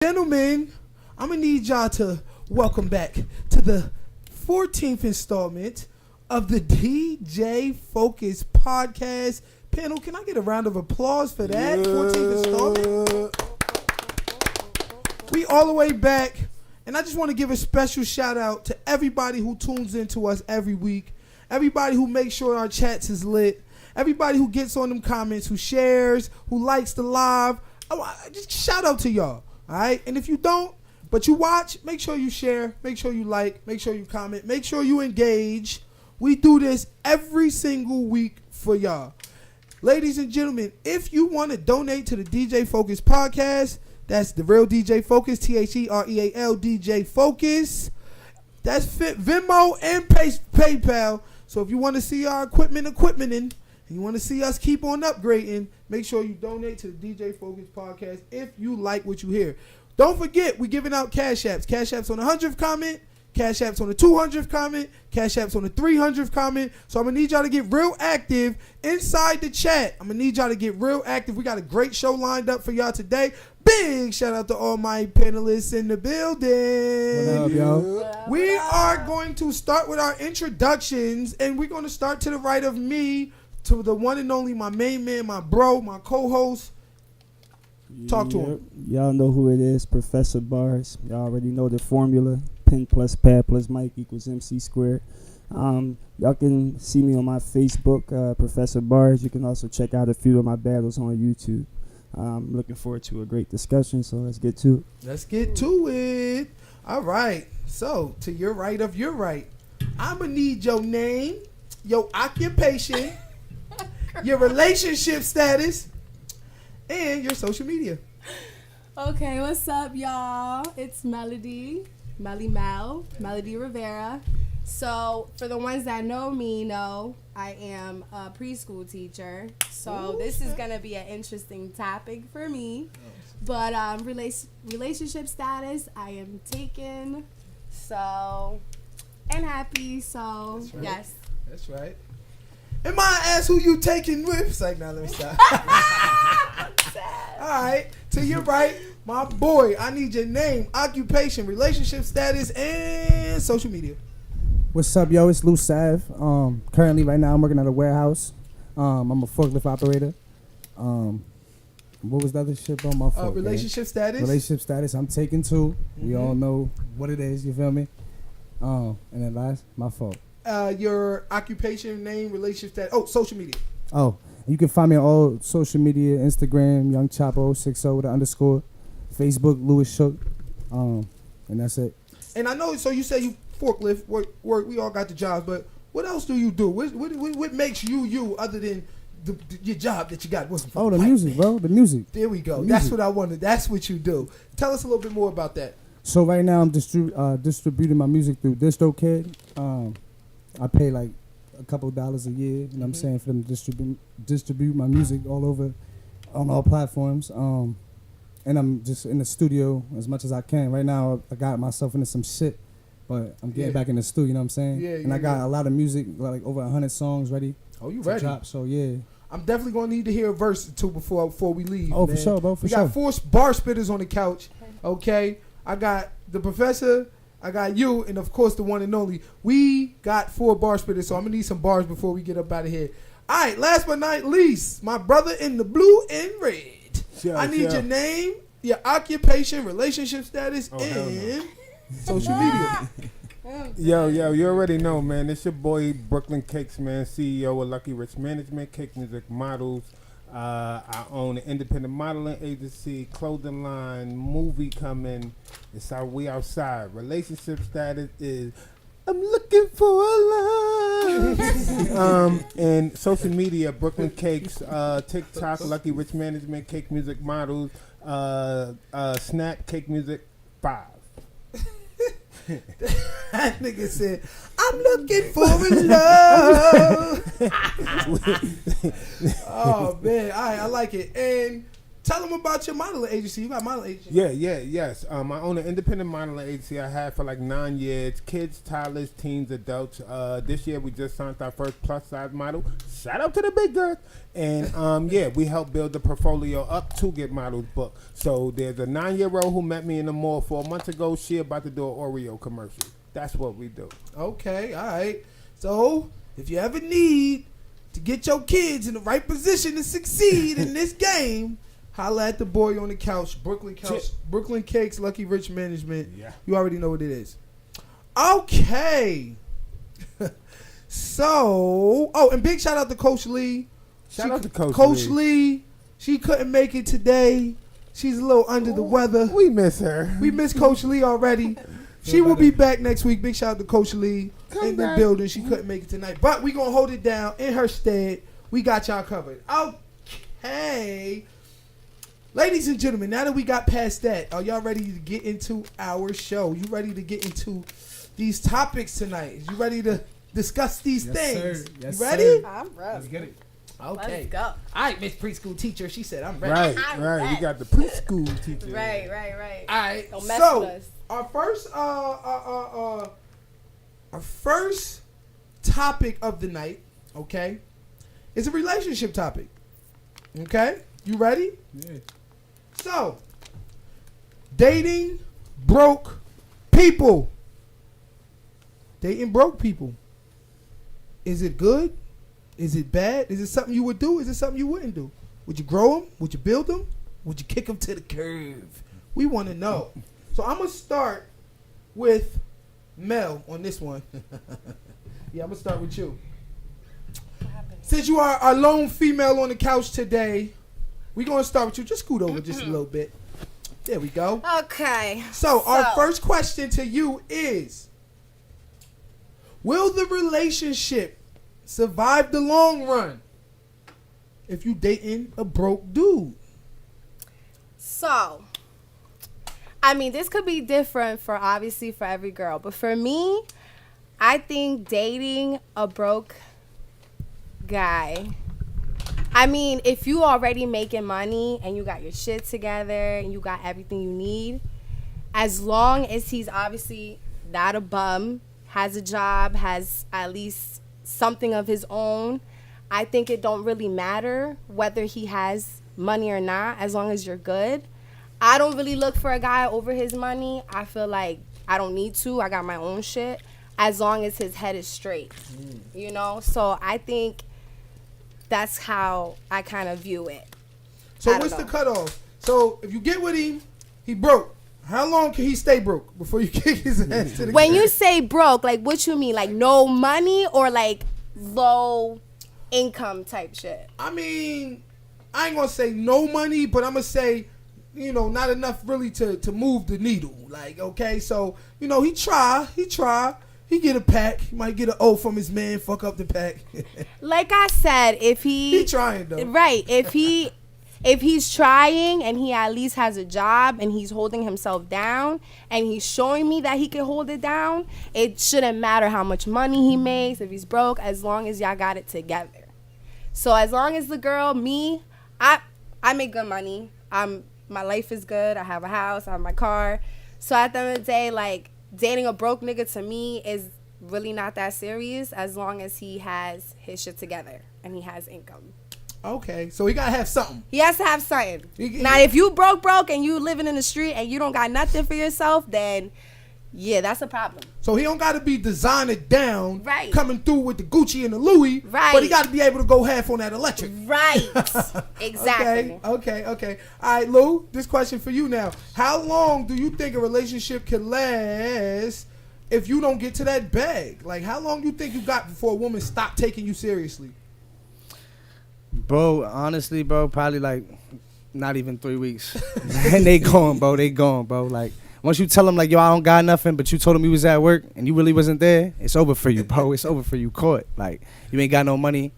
Gentlemen, I'm gonna need y'all to welcome back to the 14th installment of the DJ Focus podcast. Panel, can I get a round of applause for that? 14th installment. We all the way back, and I just want to give a special shout out to everybody who tunes into us every week, everybody who makes sure our chats is lit, everybody who gets on them comments, who shares, who likes the live. Just shout out to y'all. All right, and if you don't, but you watch, make sure you share, make sure you like, make sure you comment, make sure you engage. We do this every single week for y'all. Ladies and gentlemen, if you want to donate to the DJ Focus podcast, that's the real DJ Focus, THEREAL DJ Focus. That's Venmo and PayPal. So if you want to see our equipment, and you want to see us keep on upgrading, make sure you donate to the DJ Focus podcast if you like what you hear. Don't forget, we're giving out cash apps. Cash apps on the 100th comment, cash apps on the 200th comment, cash apps on the 300th comment. So I'm going to need y'all to get real active inside the chat. I'm going to need y'all to get real active. We got a great show lined up for y'all today. Big shout out to all my panelists in the building. What up, yo? We are going to start with our introductions, and we're going to start to the right of me, to the one and only, my main man, my bro, my co-host. Talk to him. Y'all know who it is, Professor Bars. Y'all already know the formula. Pen plus pad plus mic equals MC squared. Y'all can see me on my Facebook, Professor Bars. You can also check out a few of my battles on YouTube. I'm looking forward to a great discussion, so let's get to it. Let's get to it. All right. So, to your right of your right, I'm going to need your name, your occupation, your relationship status, and your social media. Okay, what's up, y'all? It's Melody Melody Rivera. So, for the ones that know me, know I am a preschool teacher. So, this is going to be an interesting topic for me. But relationship status, I am taken. So, and happy. So, That's right. Yes. That's right. And my ass, who you taking with? It's like, now let me stop. All right. To your right, my boy, I need your name, occupation, relationship status, and social media. What's up, yo? It's Lou Sav. Currently, right now, I'm working at a warehouse. I'm a forklift operator. What was the other shit on my phone? Relationship status? Relationship status. I'm taking two. We Mm-hmm. all know what it is. You feel me? And then last, my fault. Your occupation, name, relationship status. Oh, social media. Oh, you can find me on all social media: Instagram, Young Chapo 60 with an underscore, Facebook, Louis Shook. And that's it. And I know, so you say you forklift work. We all got the jobs, but what else do you do? What makes you other than your job that you got? Oh, the music, bro. The music. There we go. The That's music. what I wanted. That's what you do. Tell us a little bit more about that. So right now I'm distributing my music through DistroKid. I pay like a couple dollars a year, you know what I'm saying, for them to distribute my music all over on all platforms. And I'm just in the studio as much as I can. Right now I got myself into some shit, but I'm getting back in the studio, you know what I'm saying? Yeah, and I got a lot of music, like over 100 songs ready. Oh, you to ready? drop, so yeah. I'm definitely gonna need to hear a verse or two before we leave. Oh, man. for sure, bro, for we sure. got 4 bar spitters on the couch. Okay, I got the professor, I got you, and of course the one and only. We got 4 bar spitters, so I'm gonna need some bars before we get up out of here. All right, last but not least, my brother in the blue and red. I need your name, your occupation, relationship status, and social media. Yo, you already know, man. It's your boy Brooklyn Cakes, man, CEO of Lucky Rich Management, Cake Music Models. I own an independent modeling agency, clothing line, movie coming. It's how we outside. Relationship status is I'm looking for a love. And social media, Brooklyn Cakes, TikTok, Lucky Rich Management, Cake Music Models, Snap, Cake Music 5. That nigga said, I'm looking for a love. Oh, man. All right, I like it. And Tell them about your modeling agency. You got modeling agency. Yes. I own an independent modeling agency. I had for like 9 years. Kids, toddlers, teens, adults. This year we just signed our first plus size model. Shout out to the big girls. And we help build the portfolio up to get models booked. So there's a 9-year-old who met me in the mall 4 months ago. She about to do an Oreo commercial. That's what we do. Okay, all right. So if you ever need to get your kids in the right position to succeed in this game, holla at the boy on the couch, Brooklyn Cakes, Lucky Rich Management. Yeah. You already know what it is. Okay. So, and big shout out to Coach Lee. Shout out to Coach Lee. She couldn't make it today. She's a little under the weather. We miss her. We miss Coach Lee already. She will be back next week. Big shout out to Coach Lee in the building. She couldn't make it tonight, but we gonna hold it down in her stead. We got y'all covered. Okay. Ladies and gentlemen, now that we got past that, are y'all ready to get into our show? You ready to get into these topics tonight? You ready to discuss these things? Sir. Yes, you ready? sir. I'm ready. Let's get it. Okay. Let's go. All right, Miss Preschool Teacher. She said, I'm ready. Right. We got the preschool teacher. Right. All right. Don't mess So, with us. our first topic of the night, okay, is a relationship topic. Okay? You ready? Yeah. So, dating broke people. Dating broke people. Is it good? Is it bad? Is it something you would do? Is it something you wouldn't do? Would you grow them? Would you build them? Would you kick them to the curve? We want to know. So I'm going to start with Mel on this one. Yeah, I'm going to start with you. Since you are a lone female on the couch today, we're going to start with you. Just scoot over just a little bit. There we go. Okay. So our first question to you is, will the relationship survive the long run if you dating a broke dude? So, I mean, this could be different for every girl, but for me, I think dating a broke guy, I mean, if you already making money and you got your shit together and you got everything you need, as long as he's obviously not a bum, has a job, has at least something of his own, I think it don't really matter whether he has money or not, as long as you're good. I don't really look for a guy over his money. I feel like I don't need to. I got my own shit, as long as his head is straight, you know? So I think that's how I kind of view it. So what's the cutoff? So if you get with him, he broke. How long can he stay broke before you kick his ass to the When curb? you say broke, like what you mean? Like no money or like low income type shit? I mean, I ain't gonna say no money, but I'm gonna say, you know, not enough really to move the needle. Like, okay, so, you know, he try. He get a pack. He might get an O from his man, fuck up the pack. Like I said, if He trying though. right, if he's trying and he at least has a job and he's holding himself down and he's showing me that he can hold it down, it shouldn't matter how much money he makes, if he's broke, as long as y'all got it together. So as long as the girl, me, I make good money. My life is good. I have a house. I have my car. So at the end of the day, like, dating a broke nigga to me is really not that serious, as long as he has his shit together and he has income. Okay, so he gotta have something. He has to have something. Now, if you broke and you living in the street and you don't got nothing for yourself, then yeah, that's a problem. So he don't gotta be designer down, Right. coming through with the Gucci and the Louis, Right. but he gotta be able to go half on that electric. Right. Exactly. Okay. All right, Lou, this question for you now. How long do you think a relationship can last if you don't get to that bag? Like, how long do you think you got before a woman stop taking you seriously? Bro, honestly, bro, probably like not even 3 weeks. And they going, bro. Like, once you tell them, like, yo, I don't got nothing, but you told them you was at work and you really wasn't there, it's over for you, bro. It's over for you. Caught. Like, you ain't got no money.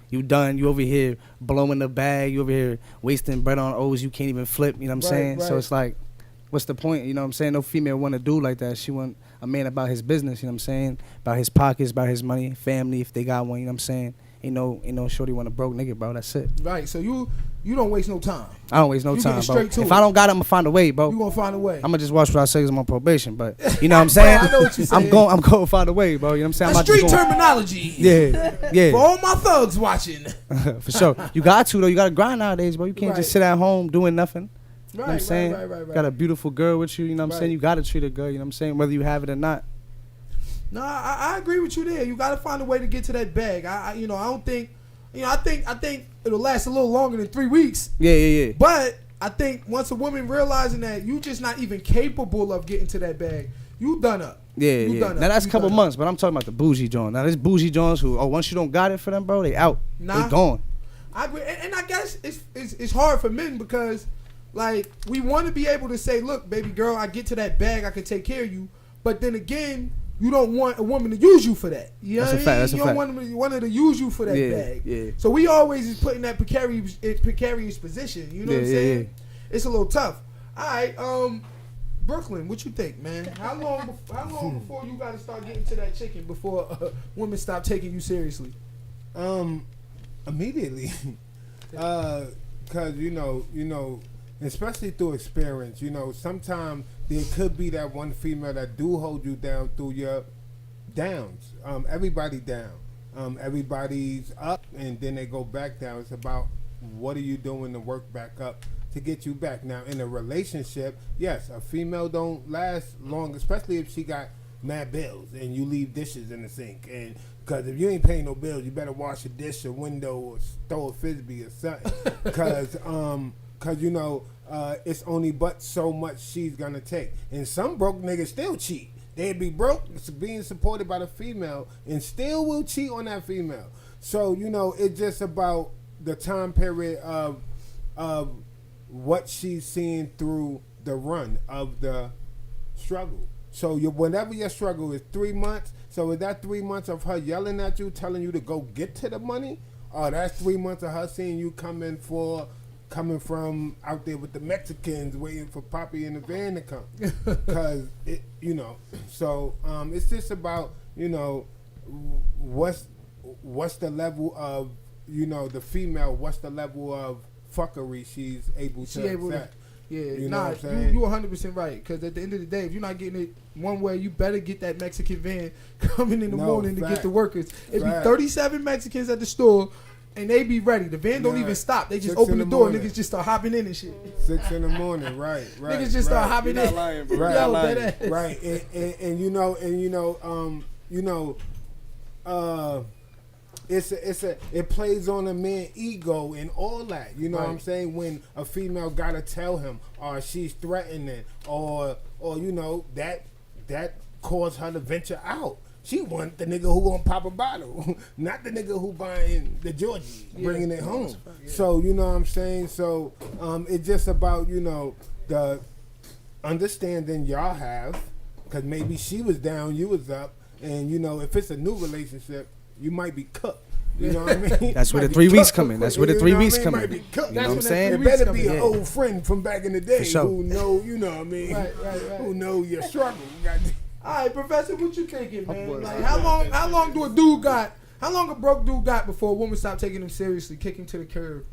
You done. You over here blowing the bag. You over here wasting bread on O's you can't even flip. You know what I'm saying? Right. So it's like, what's the point? You know what I'm saying? No female want to do like that. She want a man about his business. You know what I'm saying? About his pockets, about his money, family, if they got one. You know what I'm saying? Ain't no shorty want a broke nigga, bro. That's it. Right. So you don't waste no time. I don't waste no You time, get bro. straight to If it. I don't got it, I'm gonna find a way, bro. You gonna find a way. I'm gonna just watch what I say 'cause I'm on probation, but you know what I'm saying? I know what you're saying. I'm going to find a way, bro. You know what I'm saying? I'm That's not street just going. terminology. Yeah, For yeah, all my thugs watching. for sure. You got to though. You got to grind nowadays, bro. You can't Right. just sit at home doing nothing. Right, You know what I'm saying? right. Got a beautiful girl with you. You know what I'm saying? Right. You got to treat her good. You know what I'm saying? Whether you have it or not. No, I agree with you there. You got to find a way to get to that bag. I don't think, I think it'll last a little longer than 3 weeks. Yeah. But I think once a woman realizing that you just not even capable of getting to that bag, you done up. Yeah. You done Now up. that's a You couple done months, but I'm talking about the bougie Jones. Now there's bougie Jones who, once you don't got it for them, bro, they out. Nah. They gone. I agree, and I guess it's hard for men because, like, we want to be able to say, look, baby girl, I get to that bag, I can take care of you. But then again, you don't want a woman to use you for that. You know That's a what I fact, mean? that's a You don't fact. want her to use you for that Yeah, bag. yeah. So we always is put in that precarious position. You know what I'm Yeah, saying? yeah. It's a little tough. All right, Brooklyn, what you think, man? How long before you got to start getting to that chicken before women stop taking you seriously? Immediately. Cause you know, especially through experience, sometimes there could be that one female that do hold you down through your downs. Everybody down. Everybody's up and then they go back down. It's about what are you doing to work back up to get you back. Now in a relationship, yes, a female don't last long, especially if she got mad bills and you leave dishes in the sink. And because if you ain't paying no bills, you better wash a dish, a window, or throw a frisbee or something. Because it's only but so much she's gonna take. And some broke niggas still cheat. They'd be broke, being supported by the female, and still will cheat on that female. So it's just about the time period of what she's seeing through the run of the struggle. So whenever your struggle is 3 months, so is that 3 months of her yelling at you, telling you to go get to the money, or that's 3 months of her seeing you coming from out there with the Mexicans waiting for Poppy in the van to come? Because so it's just about what's the level of the female, what's the level of fuckery she's able to accept. Yeah, You know what I'm saying? you 100% right. Because at the end of the day, if you're not getting it one way, you better get that Mexican van coming in the morning to get the workers. It be 37 Mexicans at the store, and they be ready. The van don't even stop. They just 6 open in the the door. morning. Niggas just start hopping in and shit. 6 in the morning, right. Niggas just start hopping in. lying, bro. Right. Yo, that ass. Right, it plays on a man's ego and all that. You know what I'm saying? When a female gotta tell him, or she's threatening, or that caused her to venture out. She want the nigga who gonna pop a bottle, not the nigga who buying the Georgie, bringing it home. So you know what I'm saying. So it's just about the understanding y'all have, because maybe she was down, you was up, and if it's a new relationship, you might be cooked. You know what I mean? That's where Might the be 3 weeks cooked come in. quick, That's where the you 3 know what I weeks mean? come Might in. be You cooked. know what I'm when that saying? 3 It weeks better come be in. an Yeah. old friend from back in the day sure. who know, Right. who know your struggle. All right, Professor, what you thinking, man? Like, how long do a dude got? How long a broke dude got before a woman stop taking him seriously, kick him to the curb?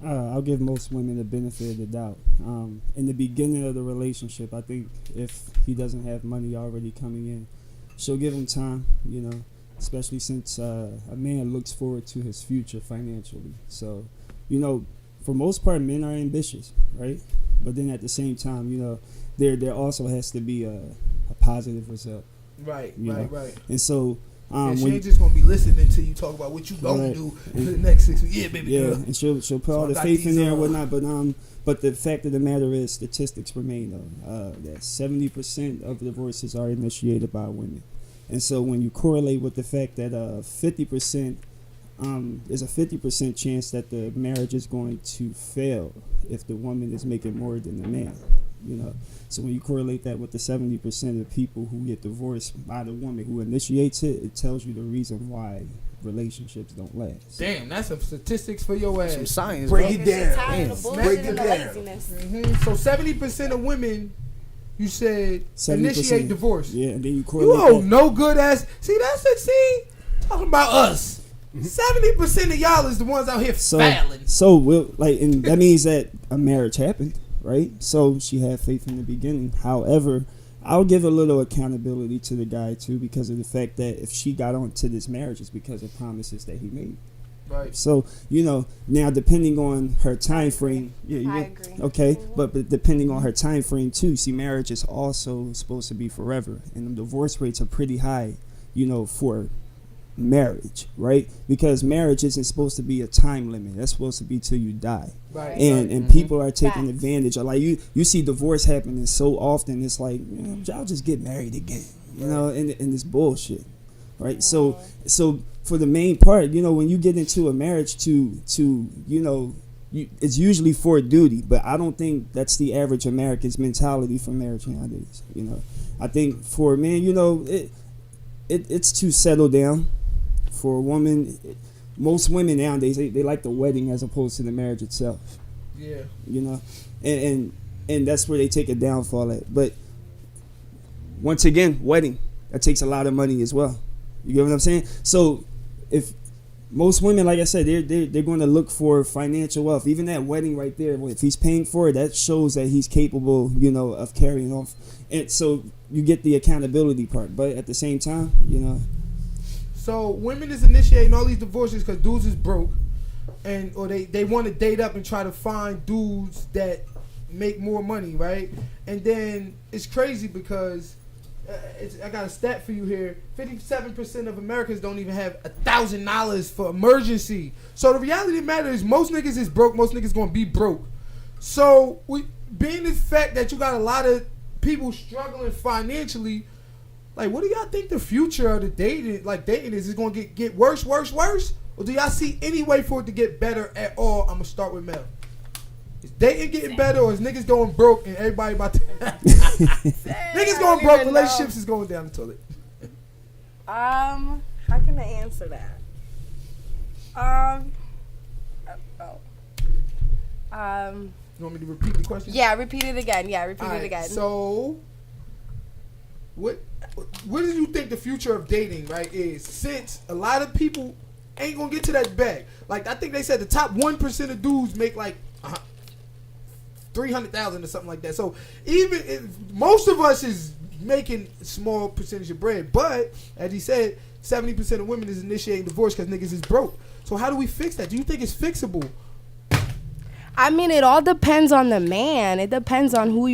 I'll give most women the benefit of the doubt. In the beginning of the relationship, I think if he doesn't have money already coming in, she'll give him time, especially since a man looks forward to his future financially. So, for most part, men are ambitious, right? But then at the same time, there also has to be a positive result. Right. And so, And she when ain't just gonna be listening to you talk about what you gonna Right. do for the next 6 weeks. Yeah, baby girl. and she'll put all I the got faith in these, there and whatnot. But the fact of the matter is, statistics remain though that 70% of divorces are initiated by women. And so when you correlate with the fact that 50%, there's a 50% chance that the marriage is going to fail if the woman is making more than the man. So when you correlate that with the 70% of people who get divorced by the woman who initiates it, it tells you the reason why relationships don't last. Damn, that's some statistics for your Some ass. science, Break bro. it down. Tired of the Break bullshit it and the down. laziness. So 70% of women, you said, 70%. initiate divorce. Yeah, and then you You correlate owe that. no good ass. See, that's it. See, talking about us. 70% of y'all is the ones out here So, failing. so we'll, like, and that means that a marriage happened, right? So she had faith in the beginning. However, I'll give a little accountability to the guy too, because of the fact that if she got onto this marriage, it's because of promises that he made. Right. So now depending on her time frame, I agree. okay, but depending on her time frame too. See, marriage is also supposed to be forever, and the divorce rates are pretty high, for marriage, right? Because marriage isn't supposed to be a time limit. That's supposed to be till you die. Right. And people are taking Facts. advantage of, like, you see divorce happening so often. It's like, y'all just get married again, and it's bullshit, right? So for the main part, when you get into a marriage it's usually for duty, but I don't think that's the average American's mentality for marriage nowadays. I think for a man, it's to settle down. For a woman, most women nowadays, they like the wedding as opposed to the marriage itself. Yeah. And that's where they take a downfall at. But once again, wedding, that takes a lot of money as well. You get what I'm saying? So if most women, like I said, they're going to look for financial wealth. Even that wedding right there, if he's paying for it, that shows that he's capable, of carrying off. And so you get the accountability part. But at the same time, So women is initiating all these divorces because dudes is broke, or they want to date up and try to find dudes that make more money, right? And then it's crazy because I got a stat for you here. 57% of Americans don't even have $1,000 for emergency. So the reality of the matter is most niggas is broke. Most niggas gonna be broke. So being the fact that you got a lot of people struggling financially. Like, what do y'all think the future of the dating is? Is it going to get worse? Or do y'all see any way for it to get better at all? I'm going to start with Mel. Is dating getting better, or is niggas going broke and everybody about to... Niggas going broke, relationships is going down the toilet. How can I answer that? You want me to repeat the question? Yeah, repeat it again. Repeat it again. So, what do you think the future of dating, right, is? Since a lot of people ain't gonna get to that bag. Like, I think they said the top 1% of dudes make like $300,000 or something like that. So even if most of us is making a small percentage of bread, but as he said, 70% of women is initiating divorce because niggas is broke. So how do we fix that? Do you think it's fixable? I mean, it all depends on the man. It depends on who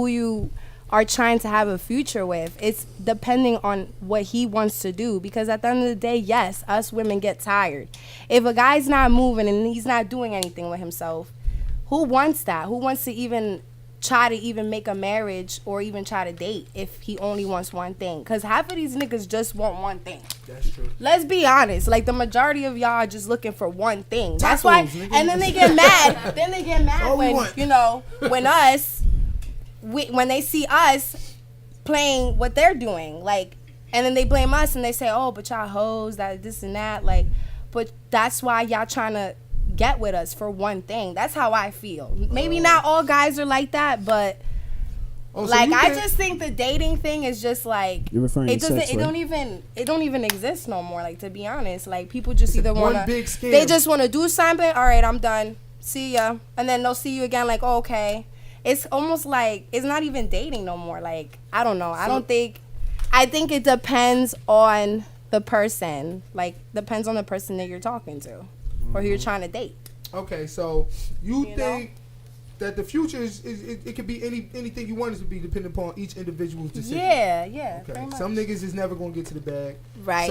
you are trying to have a future with. It's depending on what he wants to do, because at the end of the day, yes, us women get tired. If a guy's not moving and he's not doing anything with himself, who wants that? Who wants to even try to even make a marriage or even try to date if he only wants one thing? Because half of these niggas just want one thing. That's true. Let's be honest. Like, the majority of y'all are just looking for one thing. That's why. Tacos, nigga. And then they get mad. Then they get mad All we when, want. when they see us playing what they're doing. Like, and then they blame us and they say, oh, but y'all hoes, that this and that. Like, but that's why y'all trying to get with us for one thing. That's how I feel. Maybe not all guys are like that, but Oh, so like, you I think- just think the dating thing is just like, You're referring it to doesn't sex, it right? don't even exist no more. Like, to be honest, like, people just either one want big to scam. they just want to do something. All right, I'm done. See ya. And then they'll see you again. Like, oh, okay. It's almost like it's not even dating no more. Like, I don't know. I think it depends on the person. Like, depends on the person that you're talking to or who you're trying to date. Okay, so you You think that the future is it could be anything you want it to be, depending upon each individual's decision. Yeah, Okay. pretty much. Some niggas is never gonna get to the bag. Right.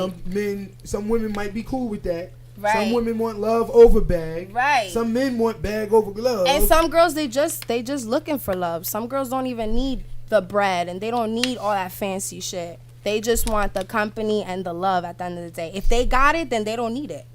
Some women might be cool with that. Right. Some women want love over bag. Right. Some men want bag over love. And some girls, they just looking for love. Some girls don't even need the bread, and they don't need all that fancy shit. They just want the company and the love at the end of the day. If they got it, then they don't need it.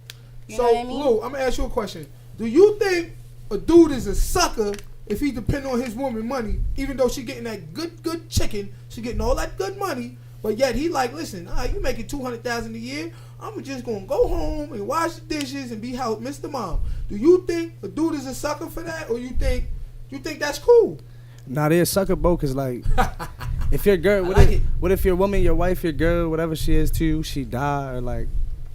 You know what I mean? Lou, I'm gonna ask you a question. Do you think a dude is a sucker if he depend on his woman money, even though she getting that good chicken, she getting all that good money, but yet he like, listen, you making $200,000 a year, I'm just gonna go home and wash the dishes and be house Mr. Mom. Do you think a dude is a sucker for that, or you think that's cool? Nah, they a sucker, bro, cause like, if your girl, I like it. what if your woman, your wife, your girl, whatever she is to you, she die, or like,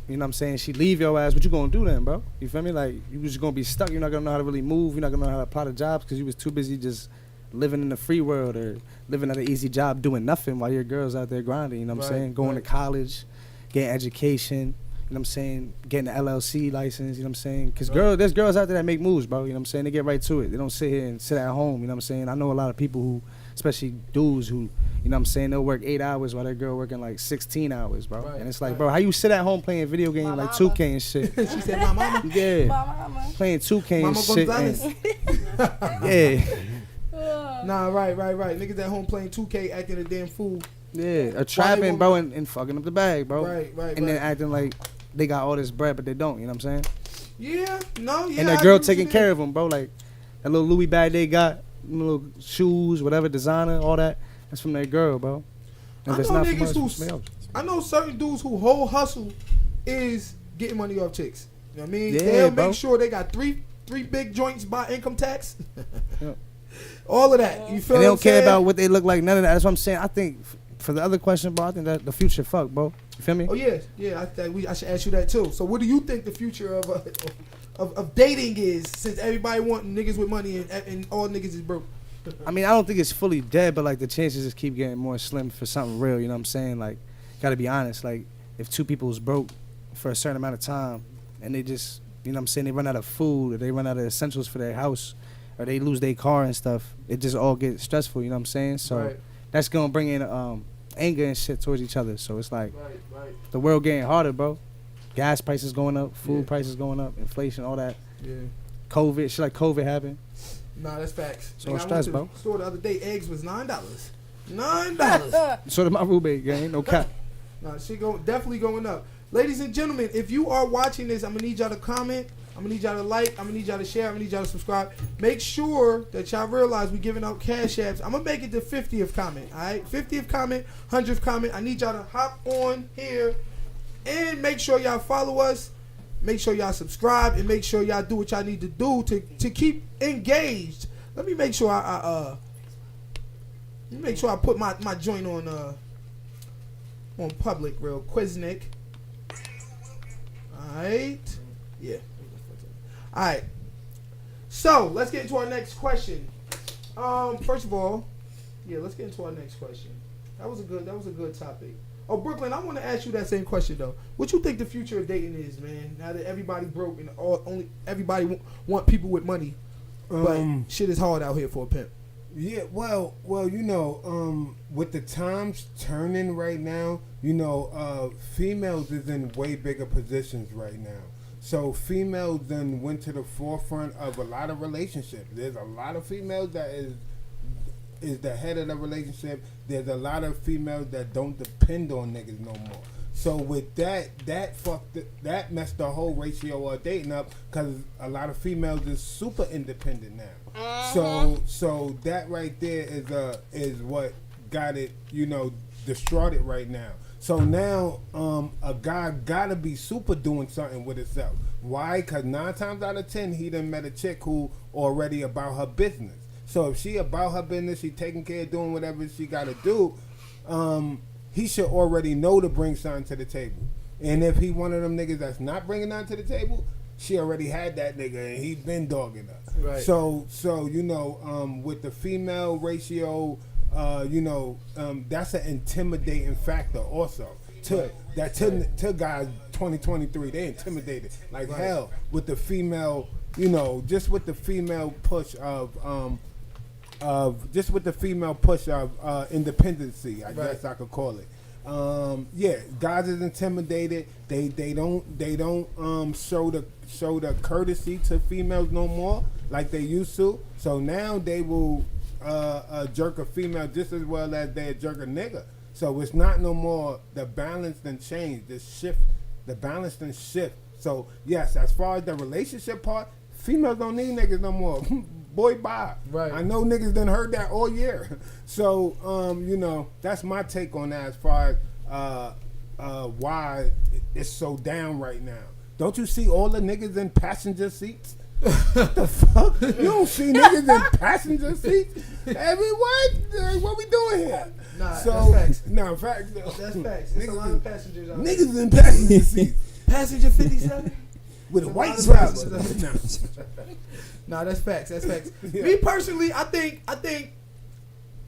you know what I'm saying, she leave your ass, what you gonna do then, bro? You feel me? Like, you just gonna be stuck. You're not gonna know how to really move. You're not gonna know how to apply to jobs because you was too busy just living in the free world or living at an easy job doing nothing while your girl's out there grinding, you know what I'm saying? Going to college, getting education, you know what I'm saying? Getting an LLC license, you know what I'm saying? Because there's girls out there that make moves, bro, you know what I'm saying? They get right to it. They don't sit here and sit at home, you know what I'm saying? I know a lot of people who, especially dudes who, you know what I'm saying, they'll work 8 hours while their girl working like 16 hours, bro. And it's like, bro, how you sit at home playing video games like 2K and shit? She said, "My mama." Yeah. My mama. Playing 2K and Mama shit. Gonzalez. Yeah. Nah, right. Niggas at home playing 2K, acting a damn fool. Yeah, a trapping, bro, and fucking up the bag, bro. Right. And then acting like they got all this bread, but they don't, you know what I'm saying? Yeah, no, yeah. And that girl taking care of them, bro. Like, that little Louis bag they got, little shoes, whatever, designer, all that, that's from that girl, bro. And if it's not from her, it's from somebody else. I know certain dudes who whole hustle is getting money off chicks. You know what I mean? Yeah, They'll bro. make sure they got three big joints by income tax. Yeah. All of that. You feel And they what I'm don't care saying? about what they look like, none of that. That's what I'm saying. I think, for the other question, bro, I think that the future fuck, bro. You feel me? Oh yeah. I think I should ask you that too. So, what do you think the future of dating is? Since everybody want niggas with money and all niggas is broke. I mean, I don't think it's fully dead, but like the chances just keep getting more slim for something real. You know what I'm saying? Like, gotta be honest. Like, if two people is broke for a certain amount of time, and they just, you know what I'm saying, they run out of food or they run out of essentials for their house, or they lose their car and stuff, it just all gets stressful. You know what I'm saying? So that's gonna bring in anger and shit towards each other. So it's like the world getting harder, bro. Gas prices going up, food prices going up, inflation, all that. Yeah. COVID, shit like COVID happened. Nah, that's facts. So Nigga, stress, I bro. went to the store the other day. Eggs was $9. $9. So did my roommate, gang. No cap. Nah, shit definitely going up. Ladies and gentlemen, if you are watching this, I'm gonna need y'all to comment. I'm gonna need y'all to like. I'm gonna need y'all to share. I'm gonna need y'all to subscribe. Make sure that y'all realize we giving out cash apps. I'm gonna make it the 50th comment. All right, 50th comment, 100th comment. I need y'all to hop on here and make sure y'all follow us. Make sure y'all subscribe and make sure y'all do what y'all need to do to keep engaged. Let me make sure I put my joint on public real Quiznik. Alright. Yeah. Alright. So let's get into our next question. First of all, let's get into our next question. That was a good topic. Oh, Brooklyn, I want to ask you that same question though. What you think the future of dating is, man? Now that everybody broke and only everybody want people with money, but shit is hard out here for a pimp. Yeah, well, you know, with the times turning right now, you know, females is in way bigger positions right now. So females then went to the forefront of a lot of relationships. There's a lot of females that is the head of the relationship. There's a lot of females that don't depend on niggas no more. So with that messed the whole ratio of dating up because a lot of females is super independent now. So that right there is what got it, you know, destroyed it right now. So now a guy gotta be super doing something with himself. Why? Because 9 times out of 10 he done met a chick who already about her business. So if she about her business, she taking care of doing whatever she gotta do, he should already know to bring something to the table. And if he one of them niggas that's not bringing nothing to the table, she already had that nigga and he been dogging her. Right. So you know, with the female ratio, you know, that's an intimidating factor also. To guys 2023, they intimidated like hell with the female, you know, just with the female push of independency, I guess I could call it. Guys is intimidated. They don't show the courtesy to females no more like they used to. So now they will jerk a female just as well as they jerk a nigga. So it's not no more. The balance done changed. The balance done shift. So yes, as far as the relationship part, females don't need niggas no more. Boy, bye. Right. I know niggas done heard that all year. So, you know, that's my take on that as far as why it's so down right now. Don't you see all the niggas in passenger seats? What the fuck? You don't see niggas in passenger seats? What we doing here? Nah, so, that's facts. No, facts. That's facts. There's a lot of passengers out there. Niggas in passenger seats. passenger 57? With a white Lot of driver. passengers. Nah, that's facts. That's facts. Yeah. Me personally, I think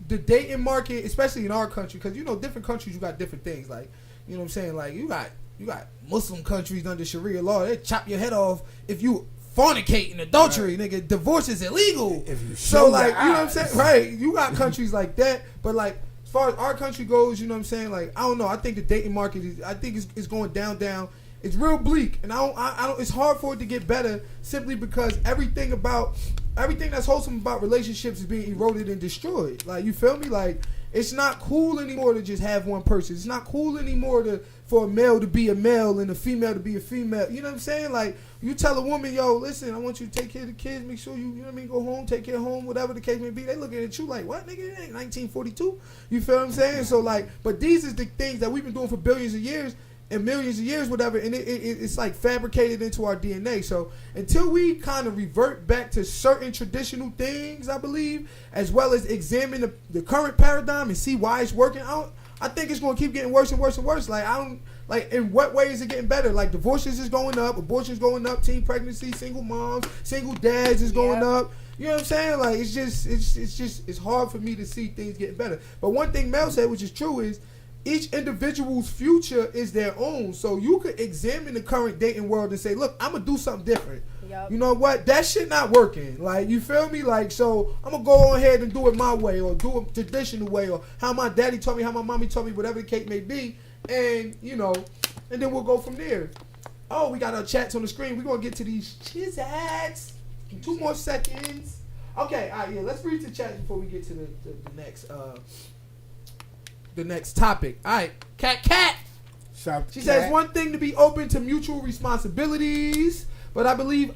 the dating market, especially in our country, because different countries you got different things. Like, you know what I'm saying? Like you got Muslim countries under Sharia law. They chop your head off if you fornicate and adultery, nigga. Divorce is illegal. If you So show like, your you know what I'm eyes. saying? Right. You got countries like that, but like as far as our country goes, you know what I'm saying? Like, I don't know. I think the dating market is going down. It's real bleak, and I don't. It's hard for it to get better simply because everything that's wholesome about relationships is being eroded and destroyed. Like, you feel me? Like, it's not cool anymore to just have one person. It's not cool anymore for a male to be a male and a female to be a female. You know what I'm saying? Like, you tell a woman, yo, listen, I want you to take care of the kids, make sure you know what I mean, go home, take care of home, whatever the case may be. They looking at you like, what, nigga? It ain't 1942. You feel what I'm saying? So like, but these is the things that we've been doing for billions of years. And millions of years, whatever, and it's like fabricated into our DNA. So until we kind of revert back to certain traditional things, I believe, as well as examine the current paradigm and see why it's working out, I think it's going to keep getting worse and worse and worse. Like, in what way is it getting better? Like, divorces is going up, abortions going up, teen pregnancy, single moms, single dads is going up. You know what I'm saying? Like, it's hard for me to see things getting better. But one thing Mel said, which is true, is each individual's future is their own. So you could examine the current dating world and say, look, I'm going to do something different. Yep. You know what? That shit not working. Like, you feel me? Like, so I'm going to go on ahead and do it my way, or do it traditional way, or how my daddy taught me, how my mommy taught me, whatever the case may be. And, and then we'll go from there. Oh, we got our chats on the screen. We're going to get to these chizats in 2 more seconds. Okay, all right, yeah, let's read the chat before we get to the next topic. All right, Cat. She says one thing to be open to mutual responsibilities, but I believe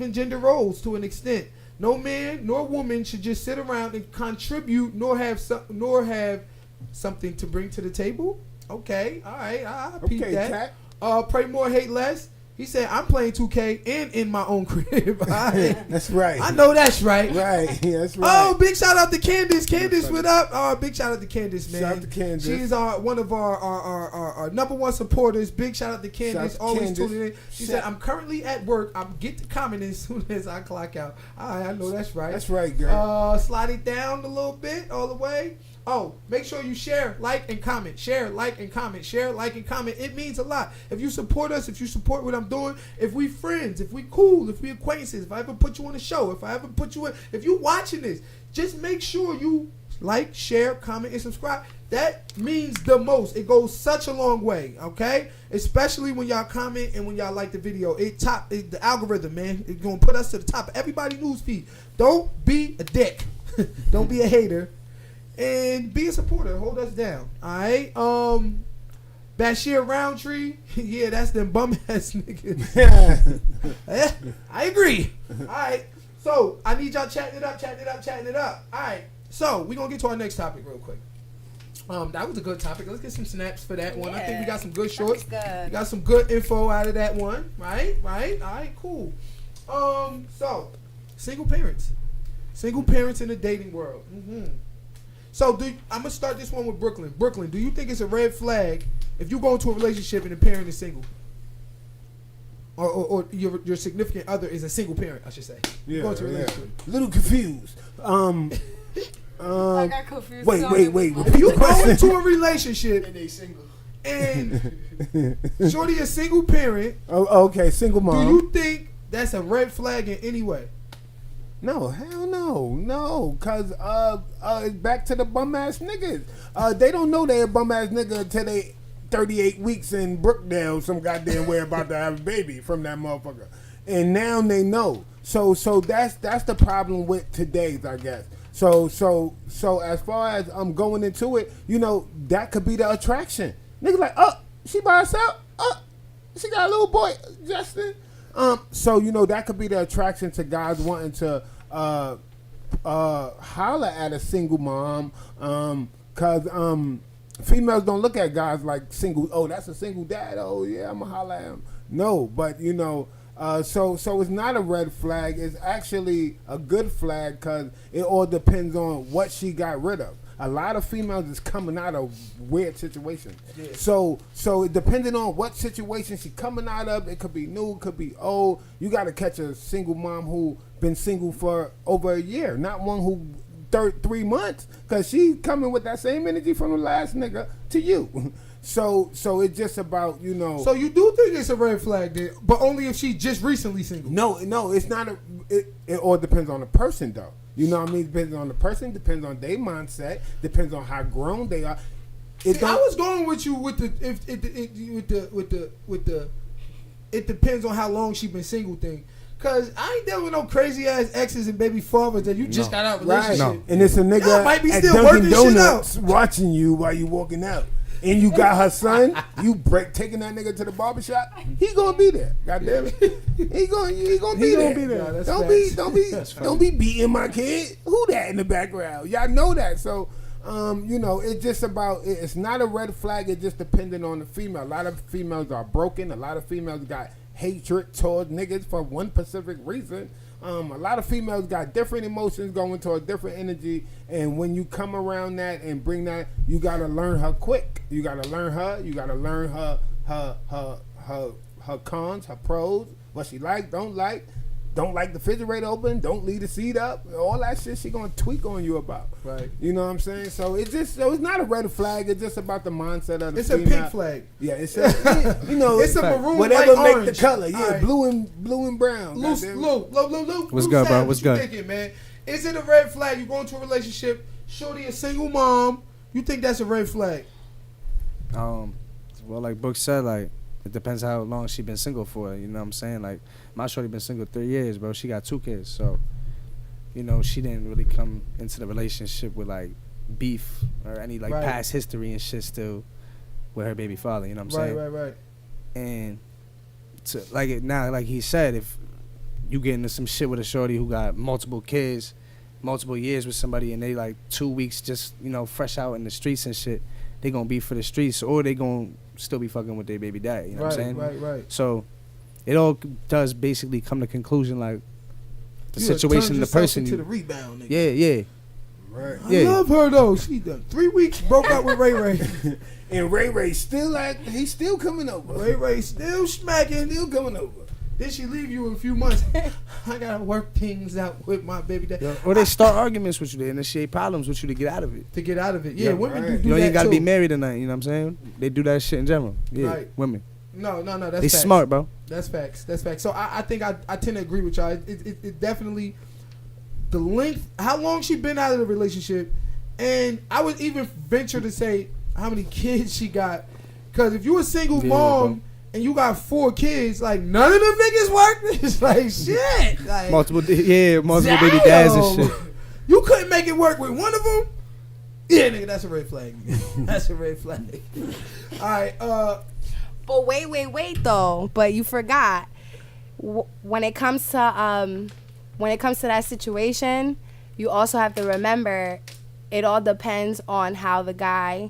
in gender roles to an extent. No man nor woman should just sit around and contribute, nor have something to bring to the table. Okay, all right, I peep that. Cat. Pray more, hate less. He said, I'm playing 2K and in my own crib. All right. That's right. I know that's right. Right. Yeah, that's right. Oh, big shout out to Candace. Candace, what up? Big shout out to Candace, man. Shout out to Candace. She's one of our number one supporters. Big shout out to Candace. Shout out to Always Candace. tuning in. She said, I'm currently at work. I'll get to comment as soon as I clock out. All right, I know that's right. That's right, girl. Slide it down a little bit, all the way. Oh, make sure you share, like, and comment. Share, like, and comment. Share, like, and comment. It means a lot. If you support us, if you support what I'm doing, if we friends, if we cool, if we acquaintances, if I ever put you on a show, if I ever put you in, if you watching this, just make sure you like, share, comment, and subscribe. That means the most. It goes such a long way, okay? Especially when y'all comment and when y'all like the video. The algorithm, man. It's going to put us to the top of everybody's news feed. Don't be a dick. Don't be a hater. And be a supporter. Hold us down. Alright? Bashir Roundtree. Yeah, that's them bum ass niggas. Yeah, I agree. Alright. So I need y'all chatting it up. Alright. So we're gonna get to our next topic real quick. That was a good topic. Let's get some snaps for that one. I think we got some good shorts. Good. We got some good info out of that one. Right? Alright, cool. So single parents in the dating world. So I'm gonna start this one with Brooklyn. Brooklyn, do you think it's a red flag if you go into a relationship and the parent is single, or your significant other is a single parent? I should say. Yeah, Go into a relationship. Little confused. I got confused. Wait. If Repeat you the go question. into a relationship And they single. and shorty a single parent, Oh, okay, single mom. do you think that's a red flag in any way? No, hell no, cause back to the bum ass niggas. They don't know they a bum ass nigga until they 38 weeks in Brookdale, some goddamn way about to have a baby from that motherfucker, and now they know. So that's the problem with today's, I guess. So as far as I'm going into it, that could be the attraction. Niggas like, oh, she by herself, oh, she got a little boy, Justin. So that could be the attraction to guys wanting to holler at a single mom, cause females don't look at guys like single. Oh, that's a single dad. Oh yeah, I'ma holler at him. No, but so it's not a red flag. It's actually a good flag, cause it all depends on what she got rid of. a lot of females is coming out of weird situations. Yeah. So depending on what situation she coming out of, it could be new, it could be old. You got to catch a single mom who been single for over a year, not one who 3 months, because she coming with that same energy from the last nigga to you. So it's just about, you know. So you do think it's a red flag, then, but only if she just recently single. No, it's not it all depends on the person though. You know what I mean? Depends on the person, depends on their mindset, depends on how grown they are. See, I was going with you with the it depends on how long she been single thing. Cause I ain't dealing with no crazy ass exes and baby fathers that you just got out of relationship. Right. No. And it's a nigga might be at still Dunkin' working Donuts shit out. watching you while you walking out. And you got her son, you taking that nigga to the barbershop, he gonna be there. God damn it. He gonna be there. Don't be beating my kid. Who that in the background? Y'all know that. So you know, it's just about, it's not a red flag, it's just depending on the female. A lot of females are broken, a lot of females got hatred towards niggas for one specific reason. A lot of females got different emotions going to a different energy, and when you come around that and bring that, you gotta learn her quick. You gotta learn her. You gotta learn her cons, her pros, what she don't like the refrigerator open, don't leave the seat up, all that shit she gonna tweak on you about. Right. You know what I'm saying? So it's not a red flag. It's just about the mindset of the It's female. a pink flag. Yeah, it's a it's a maroon, whatever light make orange. the color. Yeah, Right. blue and brown. What's goddamn it. good, bro? What's good? You thinking, man? Is it a red flag? You go into a relationship, shorty a single mom. You think that's a red flag? Well, like Brooke said, like, it depends how long she been single for. You know what I'm saying? Like, my shorty been single 3 years, bro. She got 2 kids, so you know she didn't really come into the relationship with like beef or any like Right. past history and shit still with her baby father. You know what I'm saying? Right. And to, like it now, like he said, if you get into some shit with a shorty who got multiple kids, multiple years with somebody, and they like 2 weeks just, you know, fresh out in the streets and shit, they gonna be for the streets, or they gonna still be fucking with their baby daddy. You know what I'm saying? Right. So it all does basically come to conclusion like the You done situation, turned the yourself person. into the rebound, nigga. Yeah. Right. I Yeah. love her though. She done 3 weeks broke up with Ray Ray. And Ray still he's still coming over. Ray still smacking. Still coming over. Then she leave you in a few months. I gotta work things out with my baby dad. Or they start arguments with you, they initiate problems with you to get out of it. To get out of it. Yeah, women right. do You that ain't gotta too. be married or nothing, you know what I'm saying? They do that shit in general. Yeah, Right. women. No, that's They facts. smart, bro. That's facts. So I think I tend to agree with y'all. It definitely, the length, how long she been out of the relationship, and I would even venture to say how many kids she got. Because if you a single mom bro. and you got 4 kids, like none of them niggas work. It's like shit. Like, Multiple baby dads and shit. You couldn't make it work with one of them. Yeah, nigga, that's a red flag. That's a red flag. All right. But wait though. But you forgot when it comes to that situation, you also have to remember it all depends on how the guy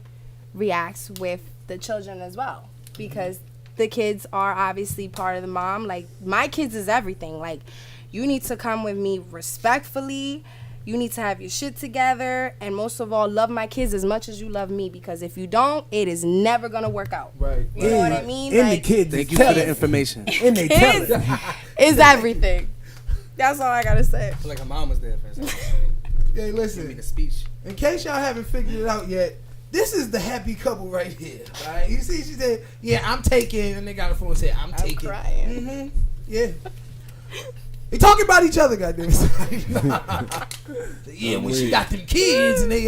reacts with the children as well, because the kids are obviously part of the mom. Like, my kids is everything. Like, you need to come with me respectfully. You need to have your shit together, and most of all, love my kids as much as you love me, because if you don't, it is never gonna work out. Right. You know what I mean? And Like, the kids Thank you for the information. and they tell kids it. is everything. That's all I gotta say. Like her mom was there for a second. Hey, Give me listen. the speech. In case y'all haven't figured it out yet, this is the happy couple right here. All right. You see, she said, "Yeah, I'm taking," and they got a phone and said, "I'm taking." crying. Mm-hmm. Yeah. They talking about each other, goddamn. Yeah, when she got them kids and they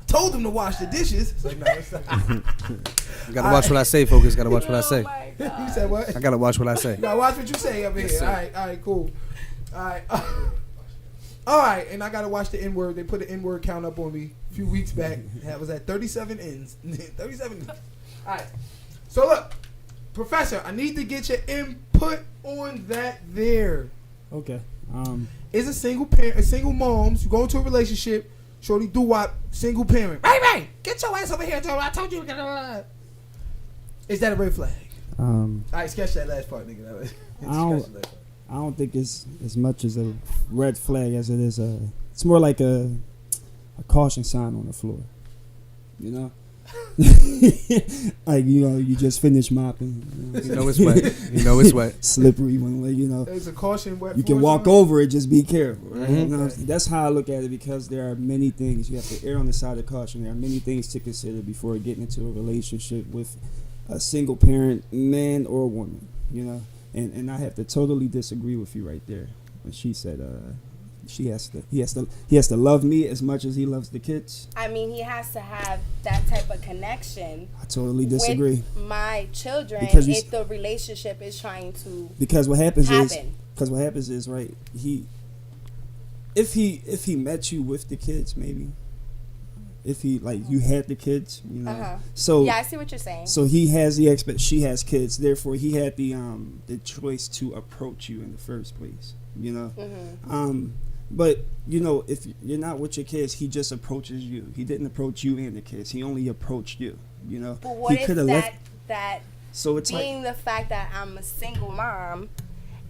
told them to wash the dishes. It's like, no, it's not. Gotta watch what I say, folks. Gotta watch what I say. Oh my God. You said what? I gotta watch what I say. You gotta watch what you say up here. Yes, sir. All right, cool. All right. All right, and I gotta watch the N-word. They put an N-word count up on me a few weeks back. That was at 37 N's. 37 N's. All right. So look, Professor, I need to get your input on that there. Okay. Is a single parent, a single moms, you go into a relationship, shorty doo-wop, single parent. Right, get your ass over here. I told you to get Is that a red flag? All right, sketch that last part, nigga. I don't think it's as much as a red flag as it is it's more like a a caution sign on the floor. You know, like you just finished mopping. You know it's wet. You know it's wet. Slippery when There's a caution. you can walk over it. Just be careful. Right? Mhm. You know, that's how I look at it, because there are many things you have to err on the side of caution. There are many things to consider before getting into a relationship with a single parent, man or woman. You know, and I have to totally disagree with you right there when she said he has to love me as much as he loves the kids. I mean, he has to have that type of connection I totally disagree. with my children Because if the relationship is trying to Because what happens happen. is right, if he met you with the kids, maybe if he like you had the kids, you know, Uh-huh. so Yeah, I see what you're saying. so he has she has kids, therefore he had the choice to approach you in the first place, you know. Mm-hmm. But you know, if you're not with your kids, he just approaches you. He didn't approach you and the kids. He only approached you. You know. But what he if coulda that So it's being like the fact that I'm a single mom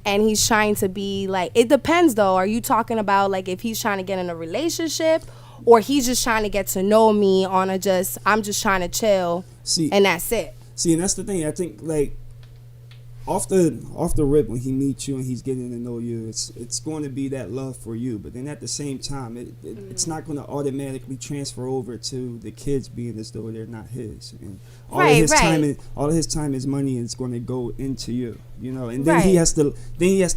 and he's trying to be like, it depends though. Are you talking about like if he's trying to get in a relationship or he's just trying to get to know me on I'm just trying to chill and that's it? See, and that's the thing. I think like off the rip when he meets you and he's getting to know you, it's going to be that love for you. But then at the same time, it's not going to automatically transfer over to the kids being as though they're not his. And all of his time, his money is going to go into you. You know, and then he has to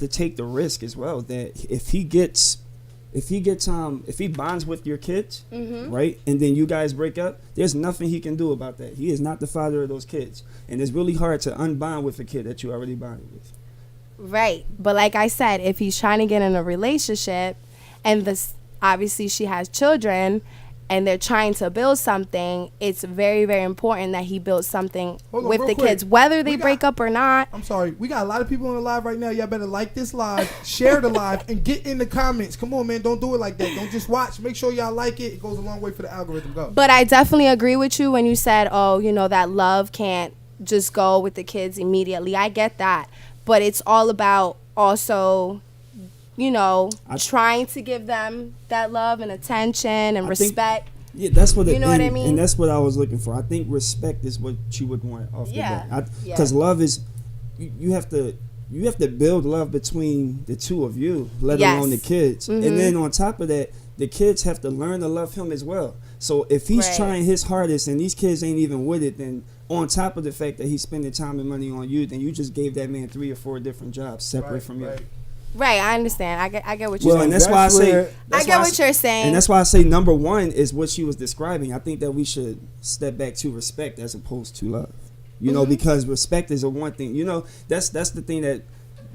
take the risk as well that if he bonds with your kids, right, and then you guys break up, there's nothing he can do about that. He is not the father of those kids, and it's really hard to unbond with a kid that you already bonded with. Right, but like I said, if he's trying to get in a relationship, and obviously she has children, and they're trying to build something, it's very, very important that he builds something with the kids, whether they break up or not. I'm sorry. We got a lot of people on the live right now. Y'all better like this live, share the live, and get in the comments. Come on, man. Don't do it like that. Don't just watch. Make sure y'all like it. It goes a long way for the algorithm. Go. But I definitely agree with you when you said, that love can't just go with the kids immediately. I get that. But it's all about also, trying to give them that love and attention and respect. Yeah, that's what you know what I mean. And that's what I was looking for. I think respect is what you would want off the bat. Because love is, you have to build love between the two of you, let alone the kids. And then on top of that, the kids have to learn to love him as well. So if he's trying his hardest and these kids ain't even with it, then on top of the fact that he's spending time and money on you, then you just gave that man 3 or 4 different jobs separate from you. Right, I understand. I get what you're saying. And that's why I say I get what you're saying. And that's why I say number one is what she was describing. I think that we should step back to respect as opposed to love. You know, because respect is a one thing. You know, that's the thing that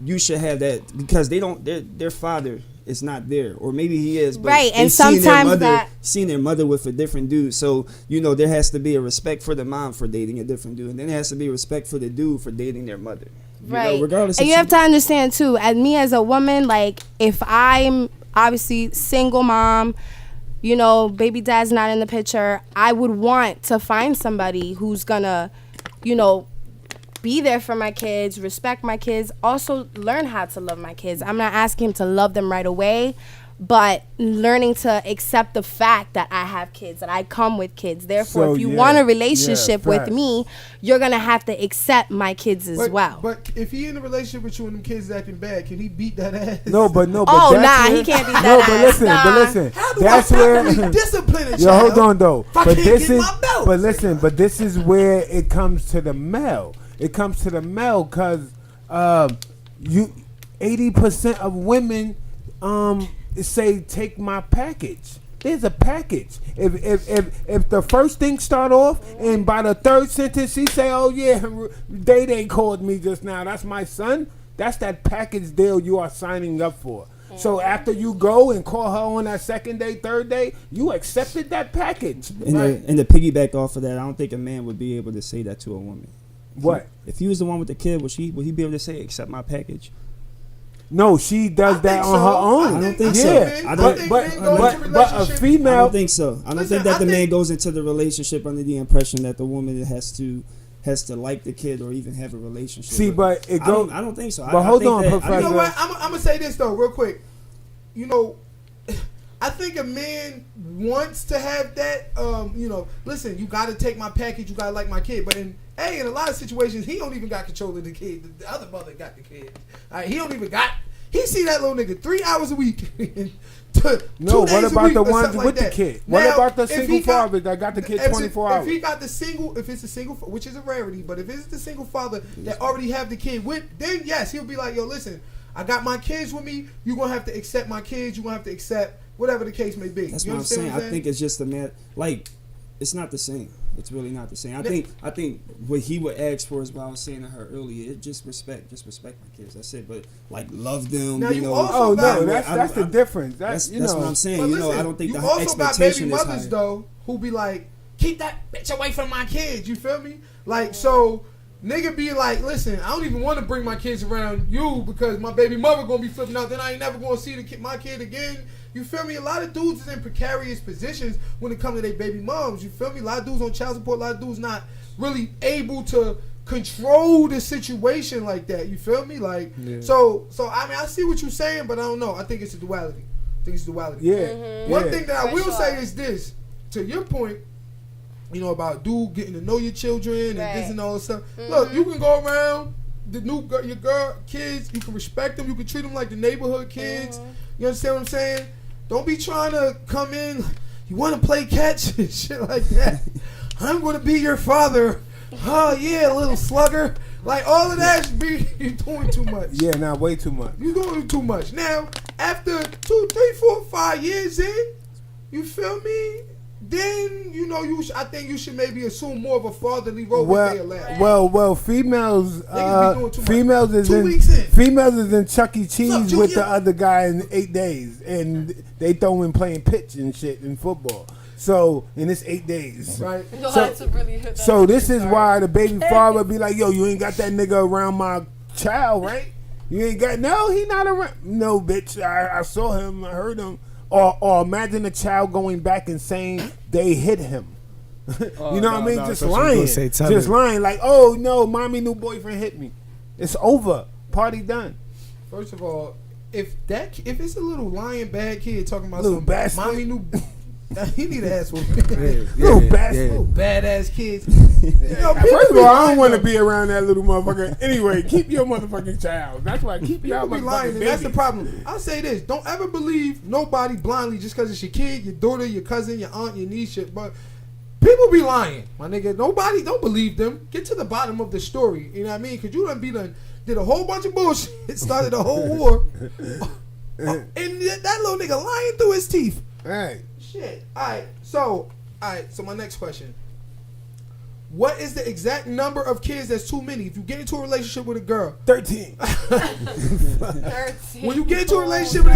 you should have, that because their father is not there, or maybe he is, but and sometimes seeing their mother with a different dude. So there has to be a respect for the mom for dating a different dude, and then there has to be respect for the dude for dating their mother. Regardless, and you have to understand too, as a woman, like if I'm obviously single mom, baby dad's not in the picture, I would want to find somebody who's gonna, be there for my kids, respect my kids, also learn how to love my kids. I'm not asking him to love them right away, but learning to accept the fact that I have kids, that I come with kids. Therefore, if you want a relationship with me, you're going to have to accept my kids as well. But if he in a relationship with you and them kids acting bad, can he beat that ass? No, but oh, nah, he can't beat that ass. But listen. How do that's I where properly discipline a child? Yo, hold on though. But listen, but this is where it comes to the male. It comes to the male because 80% of women say take my package. There's a package. If the first thing start off and by the third sentence he say, "Oh yeah, they called me just now. That's my son." That's that package deal you are signing up for. So after you go and call her on that second day, third day, you accepted that package. And to piggyback off of that, I don't think a man would be able to say that to a woman. What? If he was the one with the kid, would he be able to say, accept my package? No, she does that on her own. I don't think so. But a female. I don't think so. I don't think that the man goes into the relationship under the impression that the woman has to like the kid or even have a relationship. See, but it goes. I don't think so. But hold on, Professor. You know what? I'm gonna say this though, real quick. I I think a man wants to have that. Listen, you got to take my package. You got to like my kid. But in a lot of situations, he don't even got control of the kid. The other mother got the kid. All right, he don't even got. He see that little nigga 3 hours a week. No, what about the ones like with the that. kid? Now, What about the if single he got- father that got the kid if 24 hours? If he got the single, if it's a single, which is a rarity, but if it's the single father that already have the kid with, then yes, he'll be like, yo, listen, I got my kids with me. You're going to have to accept my kids. You're going to have to accept whatever the case may be. That's You what I'm understand saying. I think it's just a man. Like, it's not the same. It's really not the same. I think what he would ask for is what I was saying to her earlier. It just respect my kids. That's it. But like, love them. Now, you you know. also Oh got- no, that's the difference. That's you know, what I'm saying. But You know, listen, I don't think you the also got expectation baby is mothers high. though who be like, keep that bitch away from my kids. You feel me? Like, so nigga be like, listen, I don't even want to bring my kids around you because my baby mother gonna be flipping out. Then I ain't never gonna see my kid again. You feel me? A lot of dudes is in precarious positions when it comes to their baby moms. You feel me? A lot of dudes on child support. A lot of dudes not really able to control the situation like that. You feel me? Like, so I mean, I see what you're saying, but I don't know. I think it's a duality. yeah. One thing that I For will sure. say is this: to your point, about dude getting to know your children and this and all this stuff. Look, you can go around your girl kids. You can respect them. You can treat them like the neighborhood kids. You understand what I'm saying? Don't be trying to come in. You want to play catch and shit like that. I'm going to be your father. Oh yeah, little slugger. Like all of that, you doing too much. Yeah, not way too much. You doing too much. Now, after 2, 3, 4, 5 years in, you feel me? Then I think you should maybe assume more of a fatherly role with their lab. Well, females, Niggas be doing too much. females is 2 in weeks in. females is in Chuck E. Cheese Look, with Junior- the other guy in 8 days, and they throwing playing pitch and shit in football. So, and it's 8 days. Right? You'll So- have to really hit that So this is hard. why the baby father be like, yo, you ain't got that nigga around my child, right? You ain't got, no, he not around. No, bitch, I saw him, I heard him. Or imagine a child going back and saying they hit him. You know what I mean? Just lying. Just lying. Like, oh, no, mommy new boyfriend hit me. It's over. Party done. First of all, if it's a little lying bad kid talking about Little some bastard. mommy new, he need to ask for Little bastard. little badass kids. First of all, I don't want to be around that little motherfucker. Anyway, keep your motherfucking child. That's why keep your People be lying, motherfucking and that's the baby. problem. I'll say this: don't ever believe nobody blindly just because it's your kid, your daughter, your cousin, your aunt, your niece. But people be lying, my nigga. Nobody don't believe them. Get to the bottom of the story. You know what I mean? Because you did a whole bunch of bullshit, started a whole war, and that little nigga lying through his teeth. Right. Shit. All right. So my next question. What is the exact number of kids that's too many? If you get into a relationship with a girl, 13. 13. when you get into a relationship with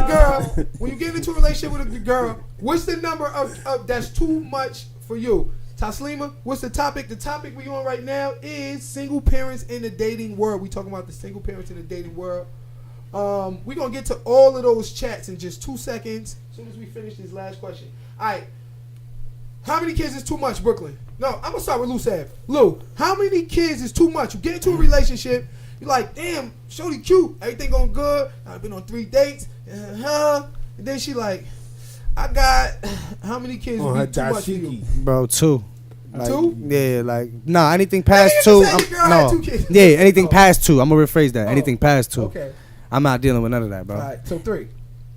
a girl, what's the number of that's too much for you? Taslima, what's the topic? The topic we on right now is single parents in the dating world. We talking about the single parents in the dating world. We're gonna get to all of those chats in just 2 seconds as soon as we finish this last question. Alright. How many kids is too much, Brooklyn? No, I'm gonna start with Lou Sav. Lou, how many kids is too much? You get into a relationship, you're like, damn, shorty cute, everything going good. I've been on 3 dates, and then she like, I got how many kids On would her be too much for you? dashiki. Bro, 2. Like, 2? Yeah, like anything past You 2. just said your girl had 2 kids. Yeah, anything Oh. past 2. I'm gonna rephrase that. Oh. Anything past 2. Okay. I'm not dealing with none of that, bro. Alright, so 3.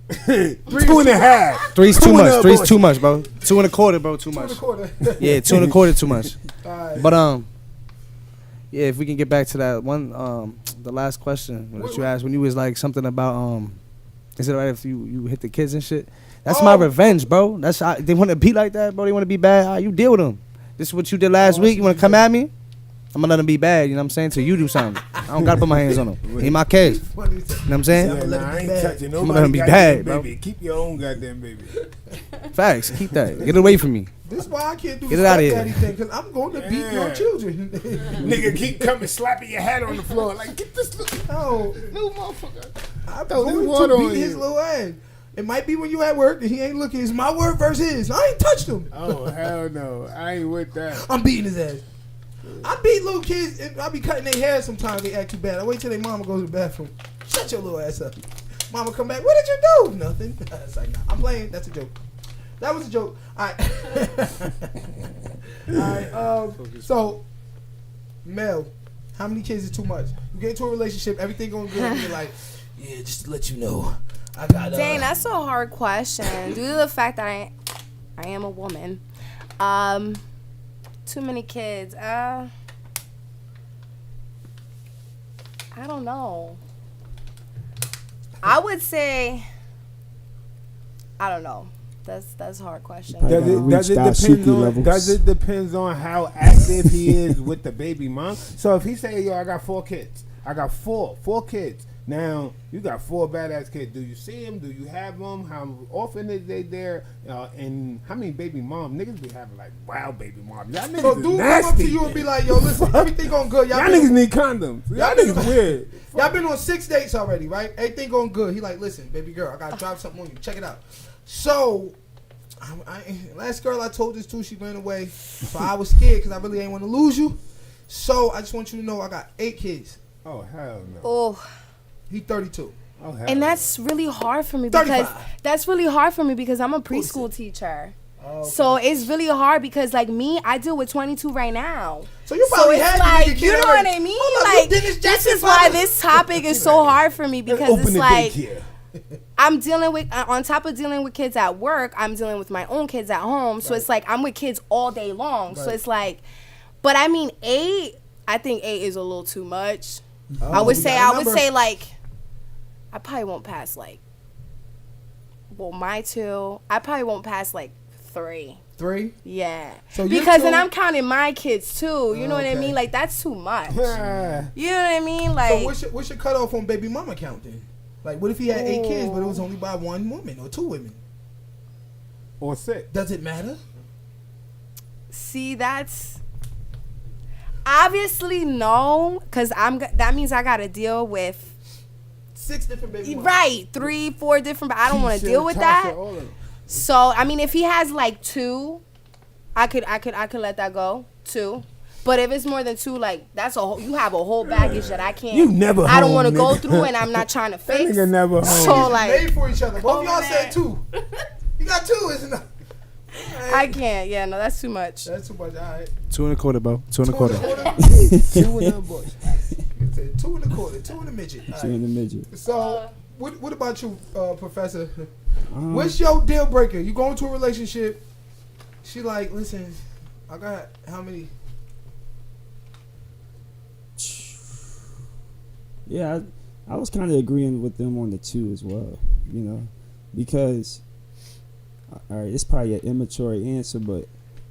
2.5. 3's too Two and much. a 3's bullshit. too much, bro. 2 and a quarter, bro. Too 2 much. and a quarter. Yeah, 2 and a quarter too much. Alright. But yeah, if we can get back to that one, the last question that you asked when you was like something about is it right if you hit the kids and shit? That's my revenge, bro. They want to be like that, bro. They want to be bad. All right, you deal with them. This is what you did last week. You want to come at me? I'm gonna let them be bad. You know what I'm saying? Till you do something. I don't gotta put my hands on them. Ain't my kids. You know what I'm saying? Yeah, nah, I ain't touching I'ma nobody. let 'em be goddamn bad, bro. baby. Keep your own goddamn baby. Facts. Keep that. Get it away from me. This is why I can't do Get the it outta here. daddy thing, because I'm going to beat your Yeah. children. Nigga keep coming slapping your head on the floor. Like, get this No, little motherfucker. I'm Throw this going water to on beat his you. little ass. It might be when you at work and he ain't looking. It's my word versus his. I ain't touched him. Oh, hell no. I ain't with that. I'm beating his ass. I beat little kids. And I be cutting their hair sometimes. They act too bad. I wait till their mama goes to the bathroom. Shut your little ass up. Mama come back, what did you do? Nothing. It's like, nah, I'm playing. That's a joke. That was a joke. All right. All right. So, Mel, how many kids is too much? You get into a relationship, everything going good, and you're like, yeah, just to let you know, I got. Dang, that's a hard question. Due to the fact that I am a woman, too many kids. I don't know. I would say, I don't know. That's a hard question. Does it depend on how active he is with the baby mom? So if he say, yo, I got 4 kids. I got four kids. Now, you got 4 badass kids. Do you see them? Do you have them? How often is they there? And how many baby mom? Niggas be having like wild baby moms. Y'all niggas So is dude nasty, come up to you and be like, yo, listen, everything going good. Y'all niggas need condoms. Y'all niggas weird. Y'all been on 6 dates already, right? Everything going good. He like, listen, baby girl, I got to drop something on you. Check it out. So, last girl I told this to, she ran away. So I was scared because I really ain't want to lose you. So I just want you to know I got 8 kids. Oh, hell no. Oh. He 32. Oh, hell And no. that's really hard for me because 35. I'm a preschool teacher. Oh, okay. So it's really hard because like me, I deal with 22 right now. So you probably it's had like, to get you know what I mean? Like this is why this topic is so hard for me because it's like I'm dealing with on top of dealing with kids at work, I'm dealing with my own kids at home. So it's like I'm with kids all day long. So it's like, but I mean 8. I think 8 is a little too much. I would say like I probably won't pass like my 2. I probably won't pass like 3. 3? Yeah. So because then I'm counting my kids too. You know what I Okay. mean? Like that's too much. You know what I mean? Like So what's your cutoff on baby mama count then? Like what if he had 8 kids but it was only by 1 woman or 2 women? Or 6. Does it matter? see, that's obviously no, because that means I gotta deal with 6 different baby mamas. right 3, 4 different, but I don't want to deal with that. So I mean, if he has like 2, I could let that go. 2. But if it's more than 2, like that's you have a whole baggage that I can't. You never. I don't want to go through, and I'm not trying to That fix. nigga never home. So like, made for each other. Both y'all man. said 2. You got 2, isn't it? I can't. Yeah, no, that's too much. That's too much. All right. 2 1/4, bro. 2 2 1/4. 1/4. 2 and a boy. 2 1/4. 2 in the midget. All 2 in right. the midget. So, what about you, Professor? Um, What's your deal breaker? You go into a relationship. She like, listen, I got how many? Yeah, I was kind of agreeing with them on the 2 as well, you know, because, all right, it's probably an immature answer, but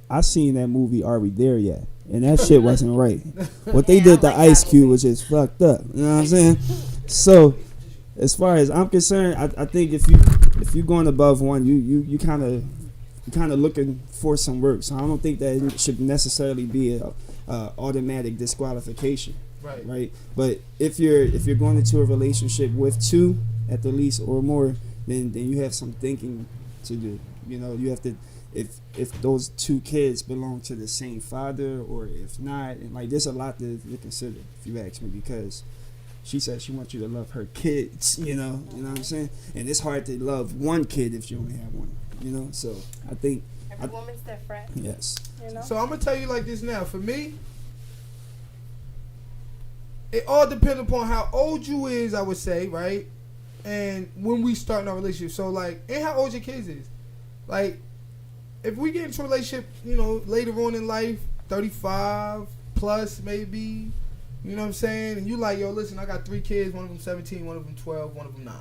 I seen that movie Are We There Yet? And that shit wasn't right. What they did to Ice Cube was just fucked up. You know what I'm saying? So, as far as I'm concerned, I think if you going above 1, you kind of looking for some work. So I don't think that it should necessarily be a automatic disqualification. Right. But if you're going into a relationship with 2 at the least or more, then you have some thinking to do. You know, you have to, if those 2 kids belong to the same father or if not, and like there's a lot to consider if you ask me, because she said she wants you to love her kids, you know what I'm saying? And it's hard to love 1 kid if you only have 1, you know? So I think Every woman's different. yes. You know? So I'm gonna tell you like this now. For me, it all depends upon how old you is, I would say, right? And when we start in our relationship. So like, and how old your kids is. Like, if we get into a relationship, you know, later on in life, 35 plus maybe, you know what I'm saying? And you like, yo, listen, I got 3 kids, one of them 17, one of them 12, one of them 9.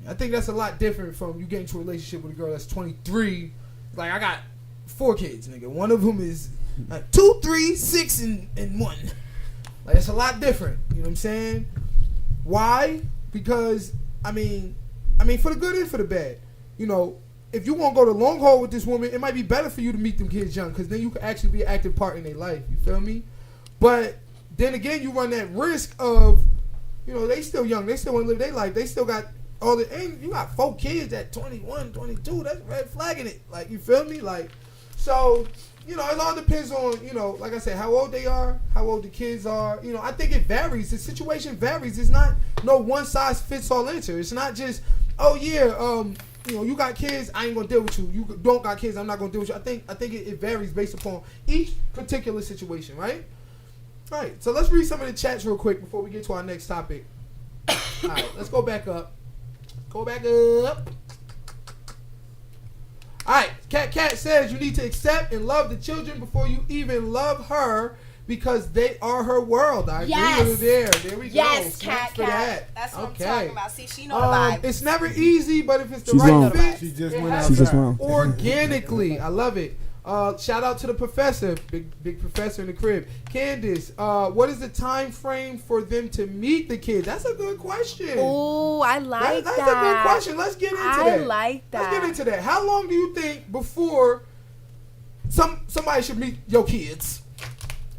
I think that's a lot different from you getting into a relationship with a girl that's 23. Like, I got 4 kids, nigga. One of them is 2, 3, 6, and 1. Like, it's a lot different. You know what I'm saying? Why? Because, I mean, for the good and for the bad. You know, if you want to go the long haul with this woman, it might be better for you to meet them kids young, because then you can actually be an active part in their life. You feel me? But then again, you run that risk of, you know, they still young. They still want to live their life. They still got all the, and you got 4 kids at 21, 22. That's red flagging it. Like, you feel me? Like, so it all depends on, like I said, how old they are, how old the kids are. I think it varies. The situation varies. It's not no one size fits all answer. It's not just, oh yeah, you got kids, I ain't gonna deal with you. You don't got kids, I'm not gonna deal with you. I think it varies based upon each particular situation, right? All right. So let's read some of the chats real quick before we get to our next topic. All right, let's go back up. Go back up. All right, Cat says you need to accept and love the children before you even love her because they are her world. I agree with you there. There we go. Yes, Snaps Cat. for that. That's what Okay. I'm talking about. See, she know the vibe. It's never easy, but if it's the She's right wrong. fit, She just it went happens She's just wrong. organically. I love it. Shout out to the professor, big professor in the crib. Candace, what is the time frame for them to meet the kids? That's a good question. Oh, I like That's that. a good question. Let's get into that. I like that. Let's get into that. How long do you think before somebody should meet your kids?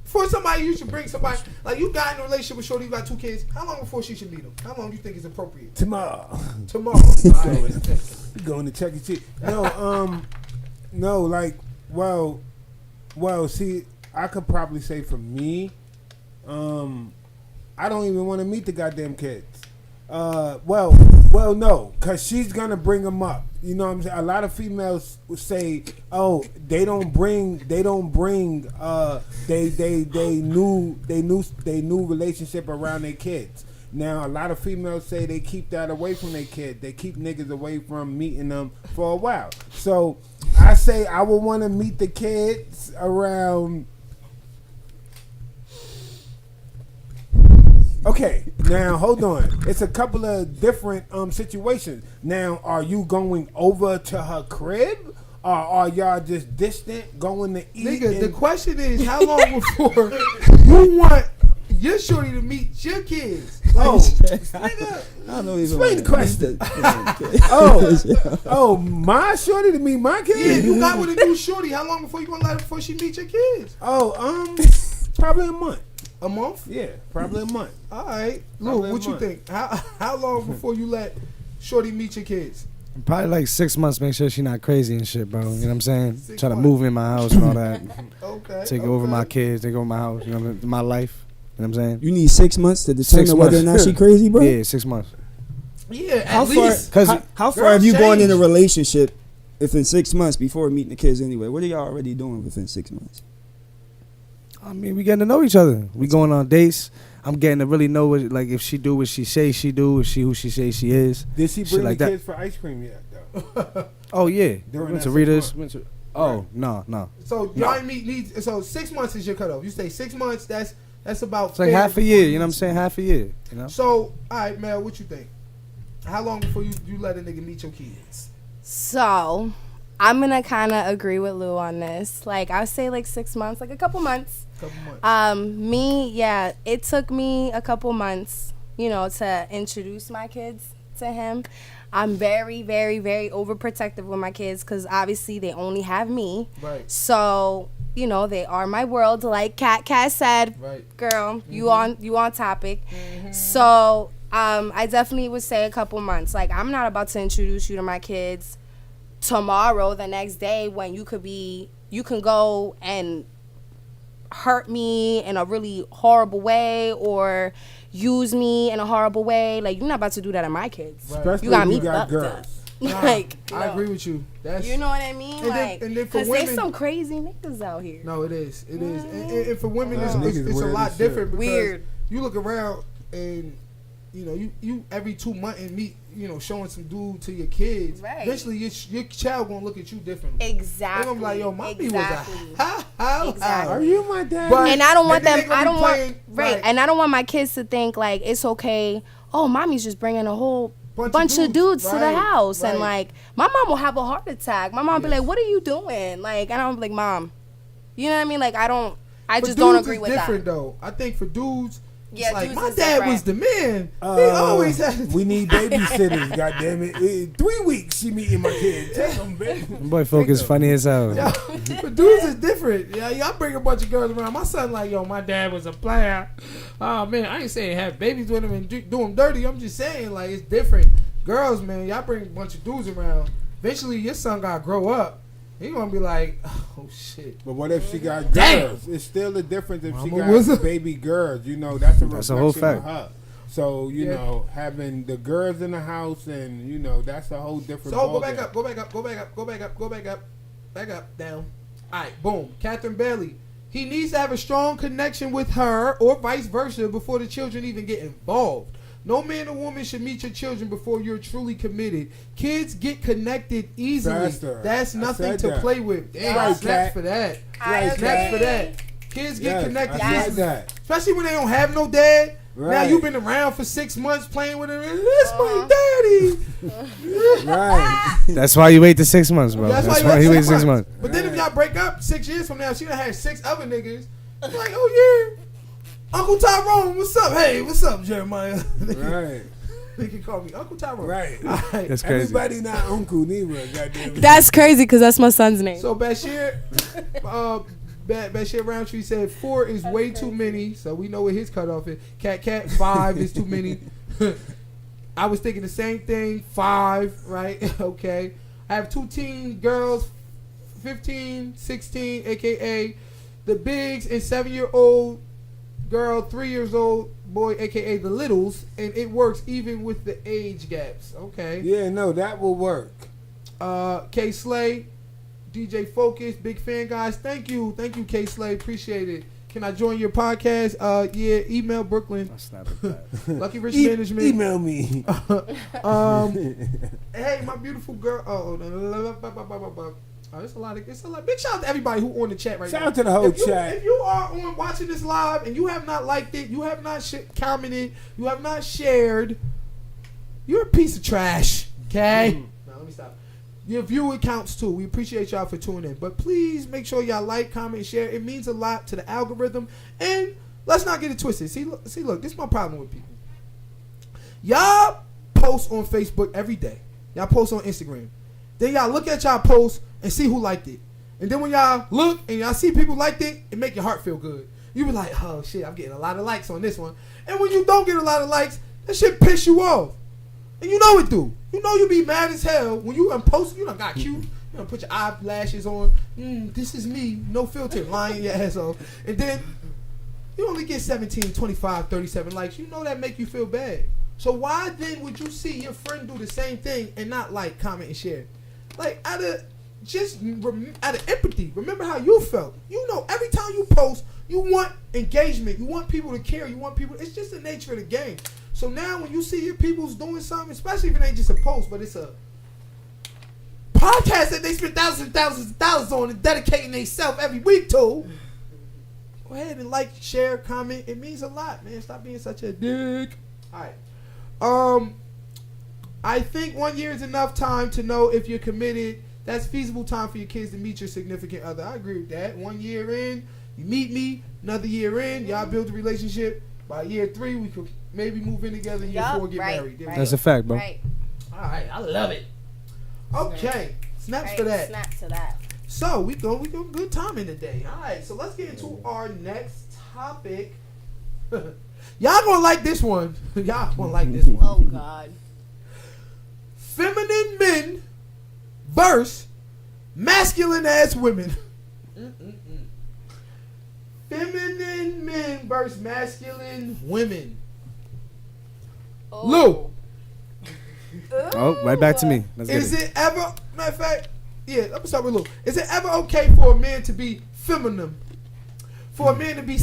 Before somebody, you should bring somebody, like you got in a relationship with Shorty, you got 2 kids. How long before she should meet them? How long do you think is appropriate? Tomorrow. Tomorrow. All right. Going to Chuck E. Cheese. No, like, well, see, I could probably say for me, I don't even want to meet the goddamn kids. Well, no, because she's going to bring them up. You know what I'm saying? A lot of females would say, oh, they new relationship around their kids. Now, a lot of females say they keep that away from their kid. They keep niggas away from meeting them for a while. So, I say I would want to meet the kids around... Okay, now hold on. It's a couple of different situations. Now, are you going over to her crib? Or are y'all just distant going to eat? Nigga, the question is, how long before you want your shorty to meet your kids? Oh, I don't know even explain the question. oh. Oh, my shorty to meet my Yeah, kids? you got with a new shorty. How long before you gonna let her before she meet your kids? Oh, probably a month. A month? Yeah, probably a month. All right. Probably Lou, what a you month. think? How long before you let shorty meet your kids? Probably like 6 months. Make sure she not crazy and shit, bro. You know what I'm saying? 6 Try to months. move in my house and all that. Okay. Take over my kids. Take over my house. You know, my life. You know what I'm saying? You need 6 months to determine 6 whether or months. not she crazy, bro. Yeah, 6 months. Yeah, at How far? least. How far girls have you gone in a change. relationship? If in 6 months before meeting the kids anyway, what are y'all already doing within 6 months? I mean, we getting to know each other. We going on dates. I'm getting to really know what, like, if she do what she say she do, if she who she say she is. Did she Shit bring like the that. kids for ice cream yet, though? Oh yeah, During went that to 6 Rita's. months. Oh no. So y'all ain't meet needs. So 6 months is your cutoff. You say 6 months. That's about. It's like half a year. You know what I'm saying? Half a year. You know. So all right, Mel, what you think? How long before you let a nigga meet your kids? So, I'm gonna kind of agree with Lou on this. Like, I would say like 6 months, like a couple months. Couple months. It took me a couple months, to introduce my kids to him. I'm very, very, very overprotective with my kids because obviously they only have me. Right. So, they are my world. Like Cat said, Right. girl, you on topic. So, I definitely would say a couple months. Like, I'm not about to introduce you to my kids tomorrow, the next day, when you can go and hurt me in a really horrible way or use me in a horrible way. Like, you're not about to do that to my kids. Right. Especially You got if me you got fucked girls. up. Nah, Like, I agree with you. That's you know what I mean? And then- Like, and then for because women- there's some crazy niggas out here. No, it is. It is. And for women, Wow. it's Niggas a weird lot as shit. different because Weird. you look around and you every 2 months and meet showing some dude to your kids. Right. Eventually, your child gonna look at you differently. Exactly. They're gonna be like, yo, mommy exactly. was a how. Exactly. Are you my dad? But- And I don't want and then them. they gonna I be don't want playing, right. like- And I don't want my kids to think like it's okay. Oh, mommy's just bringing a whole bunch of dudes to the Right, house, and right. like my mom will have a heart attack. My mom be like, "What are you doing?" Like, and I'm like, "Mom, you know what I mean?" Like, I For just don't dudes, agree it's with different that. though. I think for dudes, Yeah, it's like dudes my is dad different. was the man. He always had. We need babysitters, goddammit. In 3 weeks, she meeting my kids. Take them, baby. Boy, folk is funny as hell. Yo, but dudes is different. Yeah, I bring a bunch of girls around. My son like, yo, my dad was a player. Oh man, I ain't saying have babies with him and do them dirty. I'm just saying like it's different. Girls, man, y'all bring a bunch of dudes around. Eventually, your son gotta grow up. He gonna be like, oh shit. But what if she got Damn. girls? It's still a difference if she Mama was got a- baby girls. You know, that's a That's a reflection whole of fact. her. So, you Yeah. know, having the girls in the house and, you know, that's a whole different So go ballgame. back up, go back up, go back up, go back up, go back up, back up, down. All right, boom. Catherine Bailey. He needs to have a strong connection with her or vice versa before the children even get involved. No man or woman should meet your children before you're truly committed. Kids get connected easily. Faster. That's I nothing said to that. play with. Damn, Right, snaps Kat. for that. Right, Snaps Kat. for that. Kids get Yes, connected I said easily. that. Especially when they don't have no dad. Now Right. you've been around for 6 months playing with him. That's my daddy. Right. That's why you wait the 6 months, bro. That's, you why had he waited 6 months. But then if y'all break up 6 years from now, she done had 6 other niggas. It's like, oh yeah, Uncle Tyrone, what's up? Hey, what's up, Jeremiah? Right. They can call me Uncle Tyrone. Right. All right. That's crazy. Everybody not Uncle Nero, goddamn it. That's crazy because that's my son's name. So Bashir, Bashir Roundtree said 4 is way too many, so we know what his cutoff is. Cat 5 is too many. I was thinking the same thing. 5, right? Okay. I have 2 teen girls, 15, 16, aka the bigs, and 7-year-old girl, 3 years old boy, aka the littles, and it works even with the age gaps. Okay. Yeah, no, that will work. K Slay, DJ Focus, big fan, guys. Thank you, K Slay, appreciate it. Can I join your podcast? Yeah, email Brooklyn, I'll snap at that. Lucky Rich Management. Email me. Hey, my beautiful girl. Oh, it's a lot. Big shout out to everybody who on the chat right Shout now. out to the whole If chat. you are on watching this live and you have not liked it, you have not commented, you have not shared, you're a piece of trash. Okay. Now let me stop. Your viewer counts too. We appreciate y'all for tuning in, but please make sure y'all like, comment, and share. It means a lot to the algorithm. And let's not get it twisted. See, look. This is my problem with people. Y'all post on Facebook every day. Y'all post on Instagram. Then y'all look at y'all posts and see who liked it. And then when y'all look and y'all see people liked it, it make your heart feel good. You be like, oh shit, I'm getting a lot of likes on this one. And when you don't get a lot of likes, that shit piss you off. And you know it do. You know you be mad as hell when you post. You done got cute. You done put your eyelashes on. This is me. No filter. Lying your ass off. And then you only get 17, 25, 37 likes. You know that make you feel bad. So why then would you see your friend do the same thing and not like, comment, and share? Like, out of empathy. Remember how you felt. You know, every time you post, you want engagement. You want people to care. You want people. It's just the nature of the game. So now when you see your people's doing something, especially if it ain't just a post, but it's a podcast that they spend thousands and thousands of dollars on and dedicating themselves every week to, go ahead and like, share, comment. It means a lot, man. Stop being such a dick. All right. I think 1 year is enough time to know if you're committed. That's feasible time for your kids to meet your significant other. I agree with that. 1 year in, you meet me. Another year in, y'all build a relationship. By year 3, we could maybe move in together. Year 4, get married. There we That's go. a fact, bro. Right. All right, I love it. Okay, snaps for that. Snap to that. So we go good timing today. All right, so let's get into our next topic. Y'all gonna like this one. Y'all gonna like this one. Oh God. Feminine men versus masculine ass women. Feminine men versus masculine women. Lou. Oh, right back to me. Let's get Is it. it ever, matter of fact, yeah, let me start with Lou. Is it ever okay for a man to be feminine? For a man to be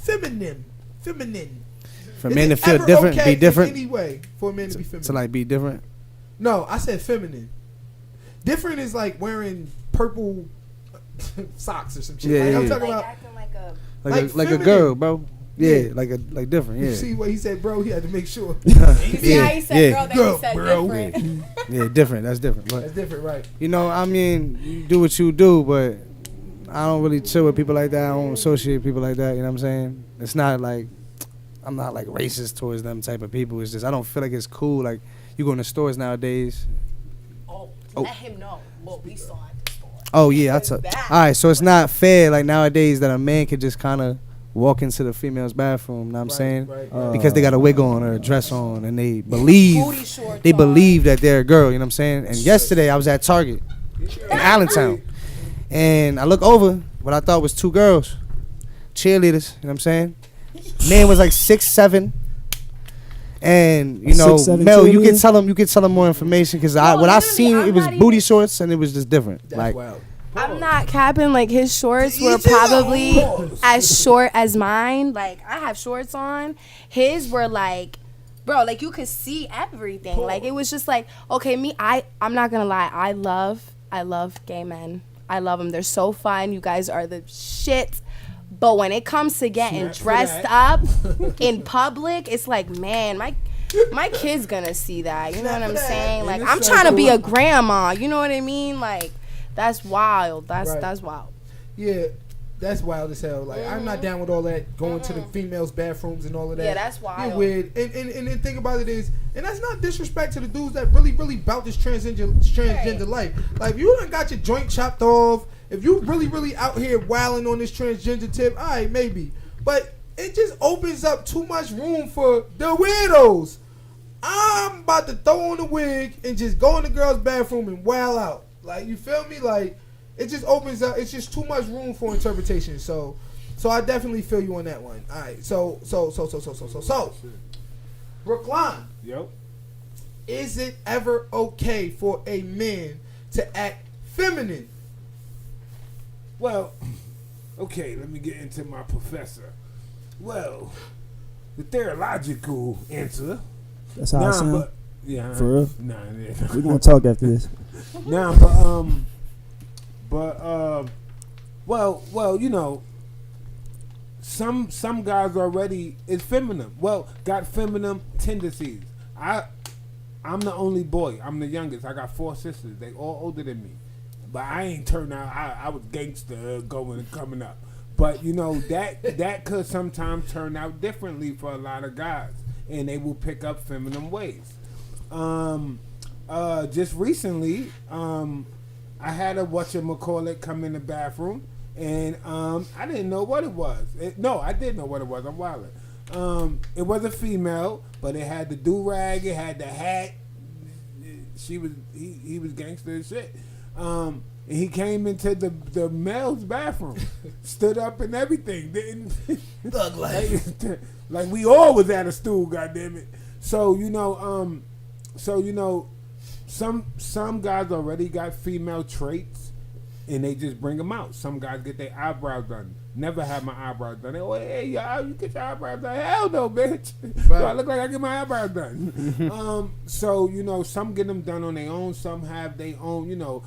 feminine? For Is men to it feel ever different, okay be different, in any way for a man to be feminine? to like be different. No, I said feminine. Different is like wearing purple socks or some shit. Yeah, Like, I'm yeah. talking about. acting like a. Like a feminine. girl, bro. Yeah, Yeah. like different. You Yeah, see what he said, bro? He had to make sure. You see how he said yeah. girl, then Girl, he said bro. different. yeah, different. That's different. But That's different, right? you know, I mean, you do what you do, but I don't really chill with people like that. I don't associate with people like that. You know what I'm saying? It's not like I'm not like racist towards them type of people. It's just I don't feel like it's cool. Like you go in the stores nowadays. Oh, Oh. let him know what we saw at the store. Oh yeah, What is all that? right. So it's not fair like nowadays that a man could just kind of walk into the female's bathroom. Know what I'm saying? Right. Because they got a wig on or a dress on and they Booty believe shorts they on. believe that they're a girl. You know what I'm saying? And yesterday I was at Target in Allentown. And I look over, what I thought was 2 girls, cheerleaders, you know what I'm saying? Man was like 6'7". And you know, 6'7" Mel, you can cheerleader? tell him more information because No, what I literally, seen, I'm it was not booty even- shorts and it was just different. That's like, wild. I'm not capping. Like his shorts were Easy now. probably Pause. as short as mine. Like I have shorts on. His were like, bro, like you could see everything. Like it was just like, okay, I'm not gonna lie. I love gay men. I love them. They're so fun. You guys are the shit. But when it comes to getting Snap for dressed up in public, it's like, man, my kid's gonna see that. You know what I'm saying? Like I'm trying to be a grandma. You know what I mean? Like that's wild. That's Right. that's wild. Yeah, that's wild as hell. Like I'm not down with all that going to the females' bathrooms and all of that. Yeah, that's wild. You're weird. And the thing about it is, and that's not disrespect to the dudes that really bout this transgender life. Like if you done got your joint chopped off, if you really out here wilding on this transgender tip, all right, maybe. But it just opens up too much room for the weirdos. I'm about to throw on the wig and just go in the girl's bathroom and wild out. Like, you feel me? Like, it just opens up. It's just too much room for interpretation. So I definitely feel you on that one. All right. So, Brookline, Yep. is it ever okay for a man to act feminine? Well, okay, let me get into my professor. Well, the theological answer. That's how I sound. but yeah, For real? Nah, We're gonna talk after this. nah, well, you know, some guys already is feminine. Well, got feminine tendencies. I'm the only boy. I'm the youngest. I got 4 sisters. They all older than me. But I ain't turned out. I was gangster going and coming up. But you know that could sometimes turn out differently for a lot of guys, and they will pick up feminine ways. Just recently, I had a whatchamacallit come in the bathroom, and I didn't know what it was. I did know what it was. I'm wildin'. It was a female, but it had the do-rag, it had the hat. He was gangster as shit. And he came into the male's bathroom, stood up and everything. Didn't Thug life. like we all was at a stool, goddammit. So some guys already got female traits, and they just bring them out. Some guys get their eyebrows done. Never had my eyebrows done. They, oh, hey, y'all, you get your eyebrows done. Hell no, bitch. Right. So I look like I get my eyebrows done. So, you know, some get them done on their own. Some have their own, you know,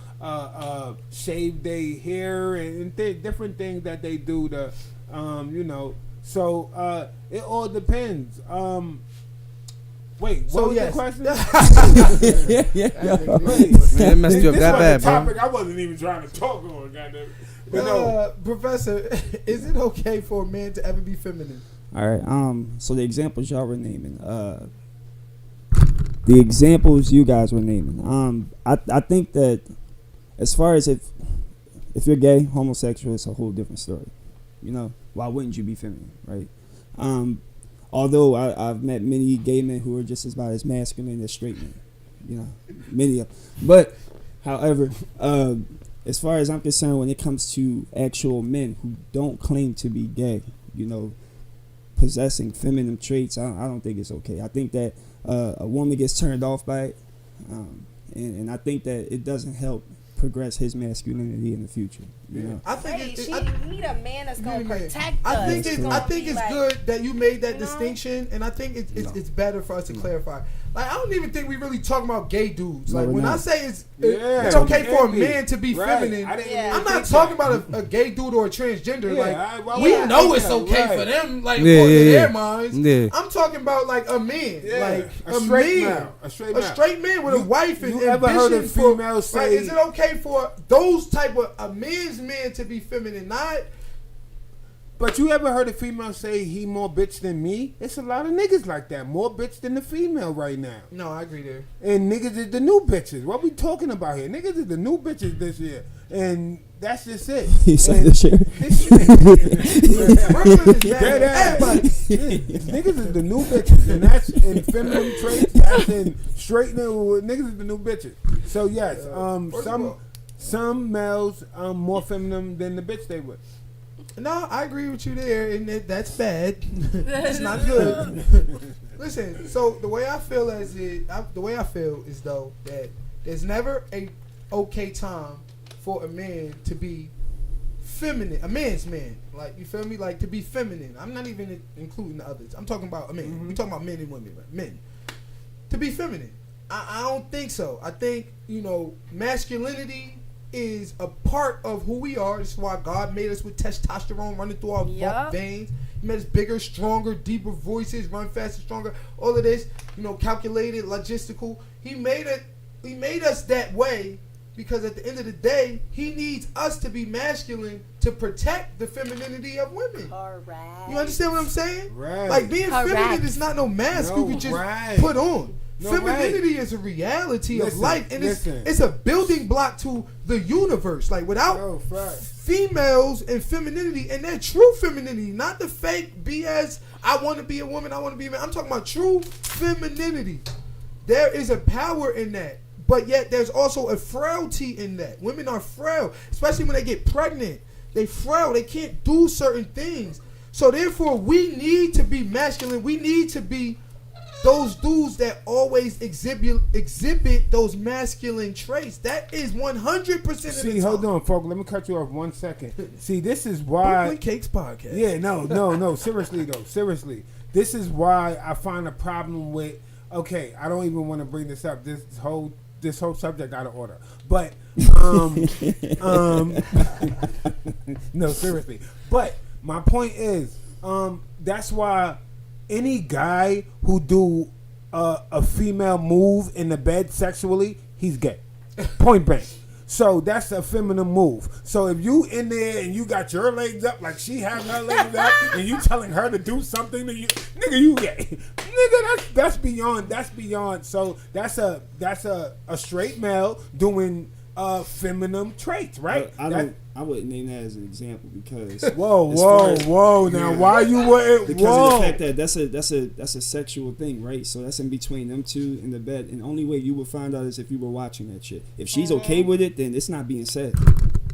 shave their hair and different things that they do to, you know. So it all depends. Wait, what So was yes. the question? Man, it messed you up This that was bad, a bro. topic I wasn't even trying to talk on, goddamn. But no. Professor, is it okay for a man to ever be feminine? All right. So the examples y'all were naming, the examples you guys were naming. I think that as far as if you're gay, homosexual, it's a whole different story. You know, why wouldn't you be feminine, right? Although I've met many gay men who are just about as masculine as straight men. You know, many of them. But, however, as far as I'm concerned, when it comes to actual men who don't claim to be gay, you know, possessing feminine traits, I don't think it's okay. I think that a woman gets turned off by it, and I think that it doesn't help progress his masculinity in the future. You know, I think We need a man that's gonna protect us. I think it's like, good that you made that you know? distinction, and I think it's better for us to clarify. Like, I don't even think we really talking about gay dudes. Like, No, we're when I not. say it's Yeah, okay for a maybe. man to be Right. feminine, I didn't Yeah. really I'm not think talking that. about a gay dude or a transgender. Yeah, Like, I we wouldn't know think it's that, okay right. for them, like, Yeah, according to yeah, their yeah. minds. Yeah. I'm talking about, like, a man. Yeah, Like, a straight man. man. A straight A man. straight man with a wife and you ever heard a ambition for- female like, say- is it okay for those type of a man's man to be feminine? Not But you ever heard a female say he more bitch than me? It's a lot of niggas like that. More bitch than the female right now. no, I agree there. And niggas is the new bitches. What we talking about here? Niggas is the new bitches this year. And that's just it. he said And this shit. this shit. Brooklyn is bad. Dead ass. Everybody. Niggas is the new bitches. And that's in feminine traits. That's in straightening. Niggas is the new bitches. So yes, First of some all, some males more feminine than the bitch they with. No, I agree with you there, and that's bad. It's not good. Listen, so the way I feel is though that there's never a okay time for a man to be feminine, a man's man. Like, you feel me? Like, to be feminine. I'm not even including the others. I'm talking about, we talking about men and women, right? Men. To be feminine. I don't think so. I think, masculinity is a part of who we are. This is why God made us with testosterone running through our veins. He made us bigger, stronger, deeper voices, run faster, stronger. All of this, calculated, logistical. He made us that way because at the end of the day, he needs us to be masculine to protect the femininity of women. Correct. You understand what I'm saying? Right. Like, being Correct. feminine is not no mask you can just put on. No, Femininity is a reality of life, and listen. it's a building block to the universe. Like, without females and femininity, and that true femininity, not the fake BS, I want to be a woman, I want to be a man. I'm talking about true femininity. There is a power in that, but yet there's also a frailty in that. Women are frail, especially when they get pregnant. They frail. They can't do certain things. So therefore, we need to be masculine. We need to be those dudes that always exhibit those masculine traits. That is 100% of the See, time. hold on, folks. Let me cut you off 1 second. See, this is why. Brooklyn Cakes Podcast. Yeah, no. Seriously, though. Seriously. This is why I find a problem with. Okay, I don't even want to bring this up. This whole subject out of order. But, no, seriously. But my point is, that's why any guy who do a female move in the bed sexually, he's gay. Point blank. So that's a feminine move. So if you in there and you got your legs up like she having her legs up and you telling her to do something to you, nigga, you gay. Nigga, that's beyond. So that's a straight male doing feminine traits, right? I wouldn't name that as an example because whoa. Now why you wouldn't? Because of the fact that that's a sexual thing, right? So that's in between them two in the bed, and the only way you would find out is if you were watching that shit. If she's okay with it, then it's not being said.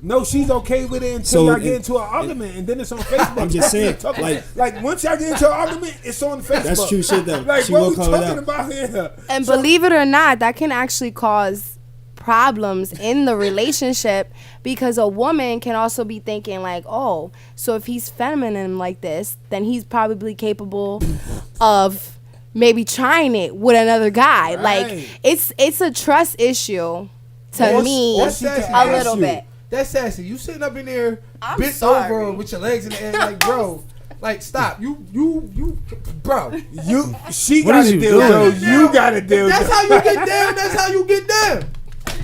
No, she's okay with it until y'all get into an argument, and then it's on Facebook. I'm just saying, like once y'all get into an argument, it's on Facebook. That's true shit though. Like she what will we call it talking out. about here? And believe it or not, that can actually cause problems in the relationship because a woman can also be thinking like, oh, so if he's feminine like this, then he's probably capable of maybe trying it with another guy. Right. Like it's a trust issue to me a little bit. That's sassy. You sitting up in there I'm bent sorry. over with your legs in the air like, bro. Like, stop. You, bro. She What got is to you deal, doing? Joe. You got to deal. That's how you get down. That's how you get down.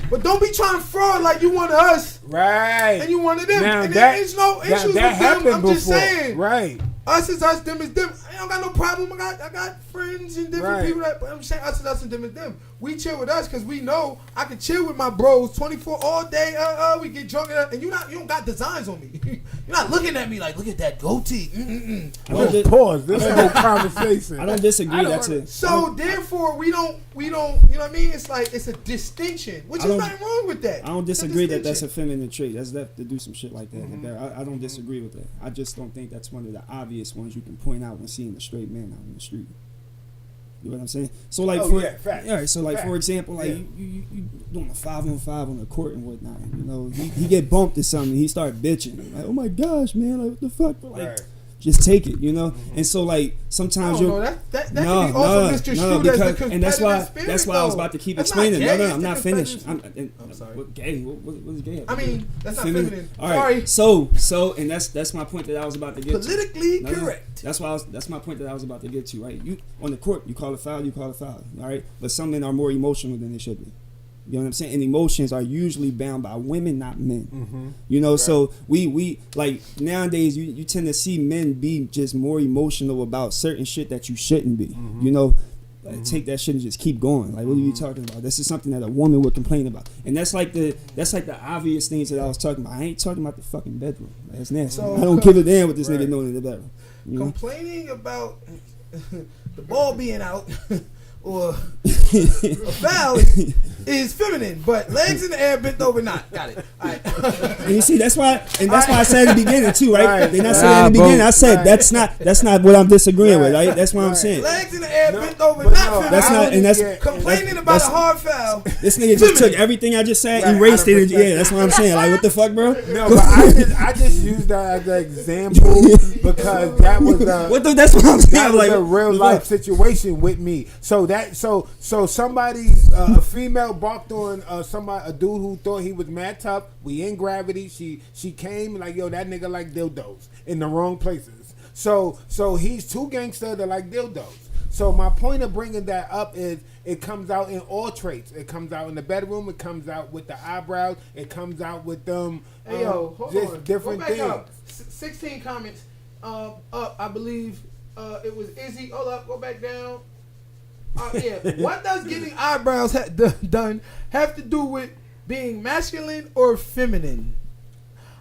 But don't be trying to fraud like you one of us Right. and you one of them. Now and that- there's no issues with them. happened I'm before. just saying. Right. Us is us, them is them. I don't got no problem. I got friends and different Right. people that, but I'm saying us is us and them is them. We chill with us because we know I can chill with my bros 24 all day. We get drunk and you don't got designs on me. You're not looking at me like, look at that goatee. Pause. This whole conversation. I don't disagree. That's it. So therefore, we don't. You know what I mean? It's like it's a distinction, which is nothing wrong with that. I don't It's a disagree that that's a distinction. feminine trait. That's that to do some shit like that. I don't disagree with that. I just don't think that's one of the obvious ones you can point out when seeing a straight man out in the street. You know what I'm saying? So like, facts. all right. So like, for example, like you doing a 5-on-5 on the court and whatnot. You know, he get bumped or something. He start bitching. Like, oh my gosh, man, like what the fuck? But, like, just take it, you know. And so like sometimes you that can be also misconstrued as the competitive and that's why spirit, I was though. about to keep That's explaining. not gay, No, it's I'm the not finished. competitive- I'm sorry. What gay? What is gay? I mean, that's not Feminine. feminine. All right. Sorry. So, and that's my point that I was about to get to. Politically No. correct. That's my point that I was about to get to. Right, you on the court, you call a foul. All right, but some men are more emotional than they should be. You know what I'm saying? And emotions are usually bound by women, not men. You know, so we like nowadays you tend to see men be just more emotional about certain shit that you shouldn't be. You know, take that shit and just keep going. Like, what are you talking about? This is something that a woman would complain about, and that's like the obvious things that I was talking about. I ain't talking about the fucking bedroom. That's nasty. So, I don't give a damn what this nigga doing in the bedroom. You know? Complaining about the ball being out or a foul is feminine, but legs in the air, bent over, not. Got it. All right. And you see, that's why I said at the beginning too, right? Right. Then I said at the beginning, I said that's not what I'm disagreeing with, right? That's what I'm saying. Legs in the air, bent over, but not no, feminine. That's not, and that's Complaining about a hard foul. this nigga just took everything I just said, Right, erased out of it. Yeah, that's what I'm saying. Like, what the fuck, bro? No, but I just used that as an example because that was That's what I'm saying. that I'm was like, a real life situation with me. So somebody, a female barked on a dude who thought he was mad tough. We in Gravity. She came like, yo, that nigga like dildos in the wrong places. So he's too gangster to like dildos. So my point of bringing that up is it comes out in all traits. It comes out in the bedroom. It comes out with the eyebrows. It comes out with them. Hey, yo, hold just on. different Go back things. up. 16 comments up, I believe. It was Izzy. Hold up, go back down. Yeah. What does getting eyebrows done have to do with being masculine or feminine?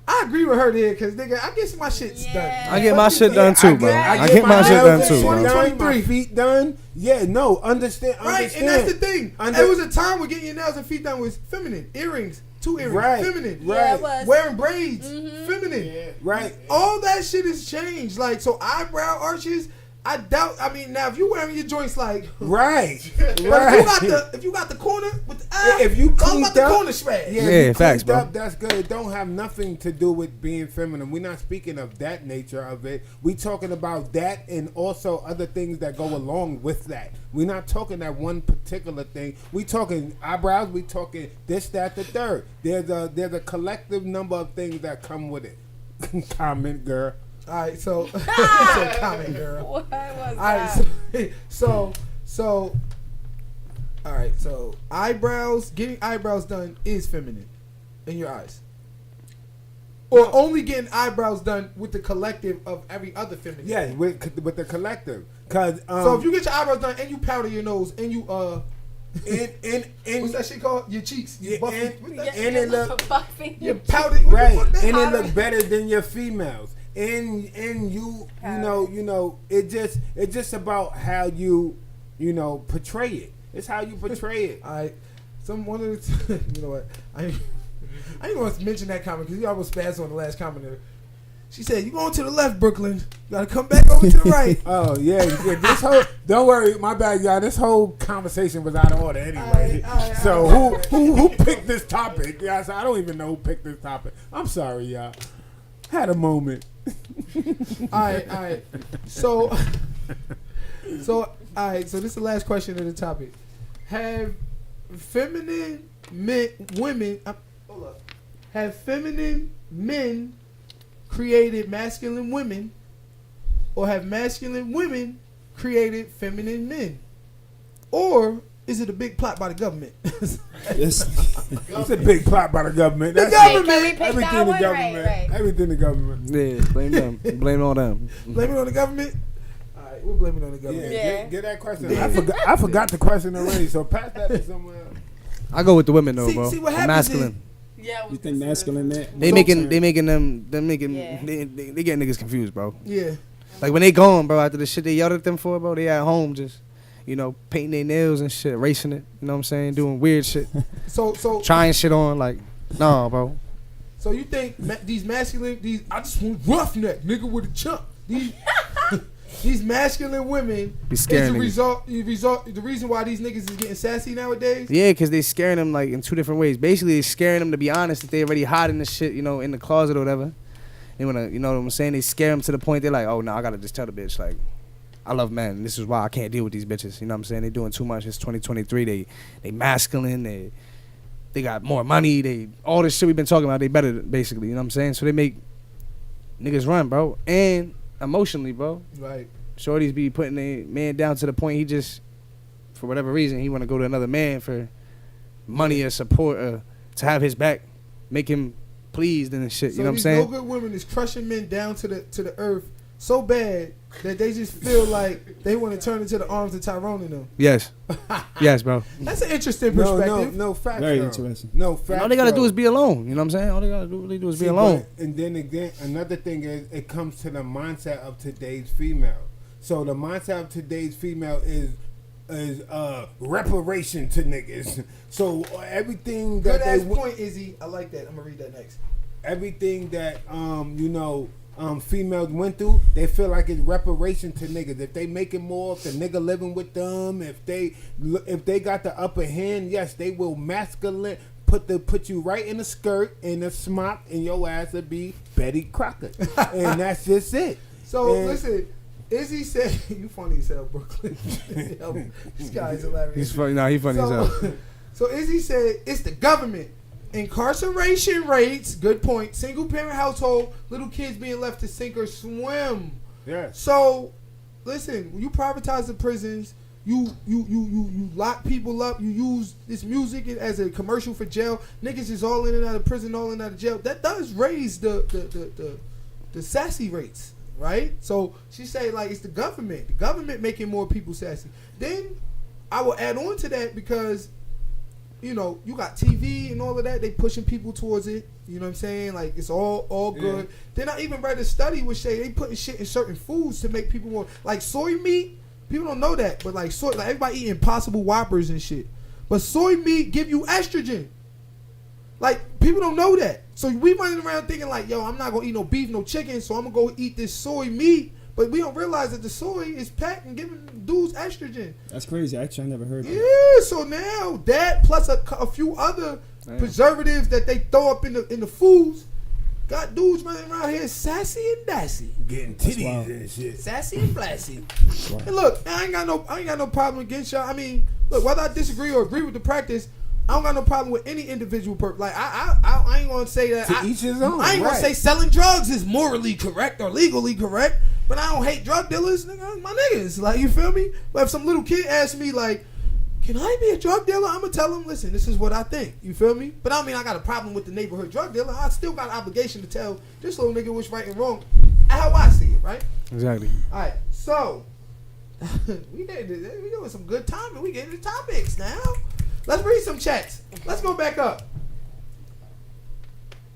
I agree with her there, because, nigga, I get my shit done. I get my shit done too, bro. I get my shit done too, bro. 2023. My feet done. Yeah, no, understand. Right, and that's the thing. There was a time where getting your nails and feet done was feminine. Earrings, 2 earrings, Right, feminine. right. Yeah, it was. Wearing braids, feminine. Right. All that shit has changed. Like, so eyebrow arches, I doubt. I mean, now if you wearing your joints like Right. but Right. if you got the corner with the eye, If you it's all cleaned about the up- corner shred. Yeah, Yeah, if you facts, cleaned bro. up, that's good. It don't have nothing to do with being feminine. We're not speaking of that nature of it. We talking about that and also other things that go along with that. We're not talking that one particular thing. We talking eyebrows. We talking this, that, the third. There's a collective number of things that come with it. Comment, girl. All right, so so comment, girl. What was All right, that? so all right, so eyebrows, getting eyebrows done is feminine in your eyes, or only getting eyebrows done with the collective of every other feminine. Yeah, with the collective. Cause So if you get your eyebrows done and you powder your nose and you in what's that shit called? Your cheeks. You Yeah, buff and- it. What's that? and it look Buffing You your powder. right, What the fuck and that- it look better than your females. And you know, it just about how you portray it. It's how you portray it. All right. One of the you know what? I didn't want to mention that comment because you almost spazzed on the last commenter. She said, "You going to the left, Brooklyn? You gotta come back over to the right." Oh yeah, this whole don't worry, my bad, y'all. This whole conversation was out of order anyway. All right. So who picked this topic? Yeah, so I don't even know who picked this topic. I'm sorry, y'all. Had a moment. All right. So all right. So this is the last question of the topic. Have feminine women? Hold up. Have feminine men created masculine women, or have masculine women created feminine men, or is it a big plot by the government? Yes. It's a big plot by the government. The That's government. Can we pick everything that the one? government. Right. Everything the government. Yeah, blame them. Blame it on them. Blame it on the government. All right, we'll blame it on the Yeah, government. Yeah. Get that question. I forgot the question already. So pass that to someone else. I go with the women though, See- bro. see what The happens masculine. Yeah, I was You think gonna say masculine man? They making Yeah. they get niggas confused, bro. Yeah. Like when they gone, bro, after the shit they yelled at them for, bro, they at home just, painting their nails and shit, racing it, you know what I'm saying, doing weird shit, So trying shit on, like, nah, bro. So you think these masculine, I just want roughneck nigga with a chump. These masculine women Be is scaring the niggas. the reason why these niggas is getting sassy nowadays. Yeah, because they scaring them, like, in two different ways. Basically, they scaring them to be honest that they already hiding the shit, in the closet or whatever. They want to, you know what I'm saying? They scare them to the point they're like, oh, no, I got to just tell the bitch, like, I love men. This is why I can't deal with these bitches. You know what I'm saying? They doing too much. It's 2023. They masculine. They got more money. They all this shit we've been talking about. They better, basically. You know what I'm saying? So they make niggas run, bro. And emotionally, bro. Right. Shorties be putting a man down to the point he just, for whatever reason, he want to go to another man for money or support or to have his back, make him pleased and shit. So You know what I'm these saying? no good women is crushing men down to the earth so bad that they just feel like they want to turn into the arms of Tyrone and them. Yes. Yes, bro. That's an interesting perspective. No facts. Very though. interesting. No facts. And all they gotta though. do is be alone. You know what I'm saying? All they gotta really do is be See, alone. but- and then again, another thing is it comes to the mindset of today's female. So the mindset of today's female is is reparation to niggas. So everything Good that ass they point, Izzy. I like that. I'm gonna read that next. everything that females went through, they feel like it's reparation to niggas. If they making more, if the nigga living with them, if they got the upper hand, yes, they will masculine put you right in a skirt and a smock, and your ass will be Betty Crocker, and that's just it. So And- listen, Izzy said, "You funny as hell, Brooklyn." Yo, this guy's hilarious. He's funny. Nah, he funny as hell. So Izzy said it's the government. Incarceration rates, good point. Single parent household, little kids being left to sink or swim. Yes. So, listen, when you privatize the prisons, you lock people up, you use this music as a commercial for jail. Niggas is all in and out of prison, all in and out of jail. That does raise the sassy rates, right? So she say like it's the government making more people sassy. Then I will add on to that because you got TV and all of that. They pushing people towards it. You know what I'm saying? Like it's all good. Yeah. Then I even read a study which say they putting shit in certain foods to make people more like soy meat. People don't know that, but like soy, like everybody eating Impossible Whoppers and shit. But soy meat give you estrogen. Like people don't know that. So we running around thinking like, yo, I'm not gonna eat no beef, no chicken, so I'm gonna go eat this soy meat. But we don't realize that the soy is packed and giving dudes estrogen. That's crazy. Actually, I never heard that. Yeah, so now that plus a few other preservatives that they throw up in the foods got dudes running around here sassy and dassy, Getting wild. titties and shit. sassy and flassy. And look, I ain't got no problem against y'all. I mean, look, whether I disagree or agree with the practice, I don't got no problem with any individual person. Like I ain't gonna say that. To each his own. I ain't gonna right. say selling drugs is morally correct or legally correct, but I don't hate drug dealers. Nigga, my niggas, like you feel me? But if some little kid asks me like, can I be a drug dealer? I'm gonna tell him, listen, this is what I think. You feel me? But I don't mean I got a problem with the neighborhood drug dealer. I still got an obligation to tell this little nigga what's right and wrong, how I see it, right? Exactly. All right, so we doing some good timing. We getting the topics now. Let's read some chats. Let's go back up.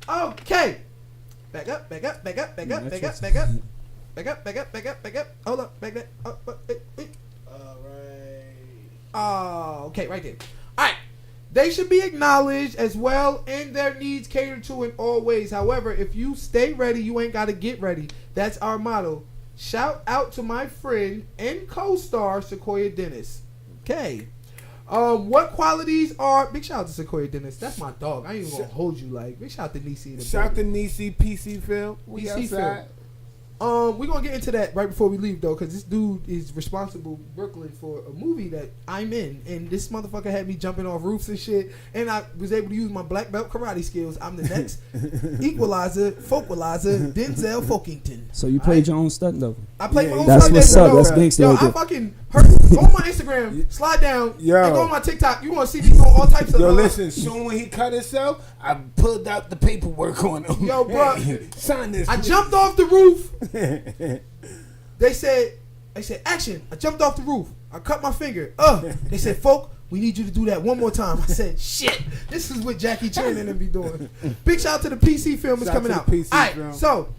Okay, back up. Hold up, back that up. All right. Oh, okay, right there. All right. They should be acknowledged as well and their needs catered to in all ways. However, if you stay ready, you ain't got to get ready. That's our motto. Shout out to my friend and co-star Sequoia Dennis. Okay. What qualities are... Big shout out to Sequoia Dennis. That's my dog. I ain't even going to hold you like... Big shout out to Nisi. Shout out to Nisi, PC Phil. We PC Phil. outside. We're gonna get into that right before we leave though, because this dude is responsible, Brooklyn, for a movie that I'm in, and this motherfucker had me jumping off roofs and shit, and I was able to use my black belt karate skills. I'm the next Folkwalizer, Denzel Folkington. So you played your own stunt though. I played my own That's stunt what's there, up. yo. That's gangsta Yo, right I there. fucking heard. Go on my Instagram, slide down, Yo. and go on my TikTok. You want to see me doing all types of... Yo, listen, soon when he cut himself, I pulled out the paperwork on him. Yo, bro. Hey, sign this. I please. jumped off the roof. They said, action. I jumped off the roof. I cut my finger. They said, folk, we need you to do that one more time. I said, shit. This is what Jackie Chan and them be doing. Big shout out to the PC film is Shout out coming to out. the PC All right, film. so,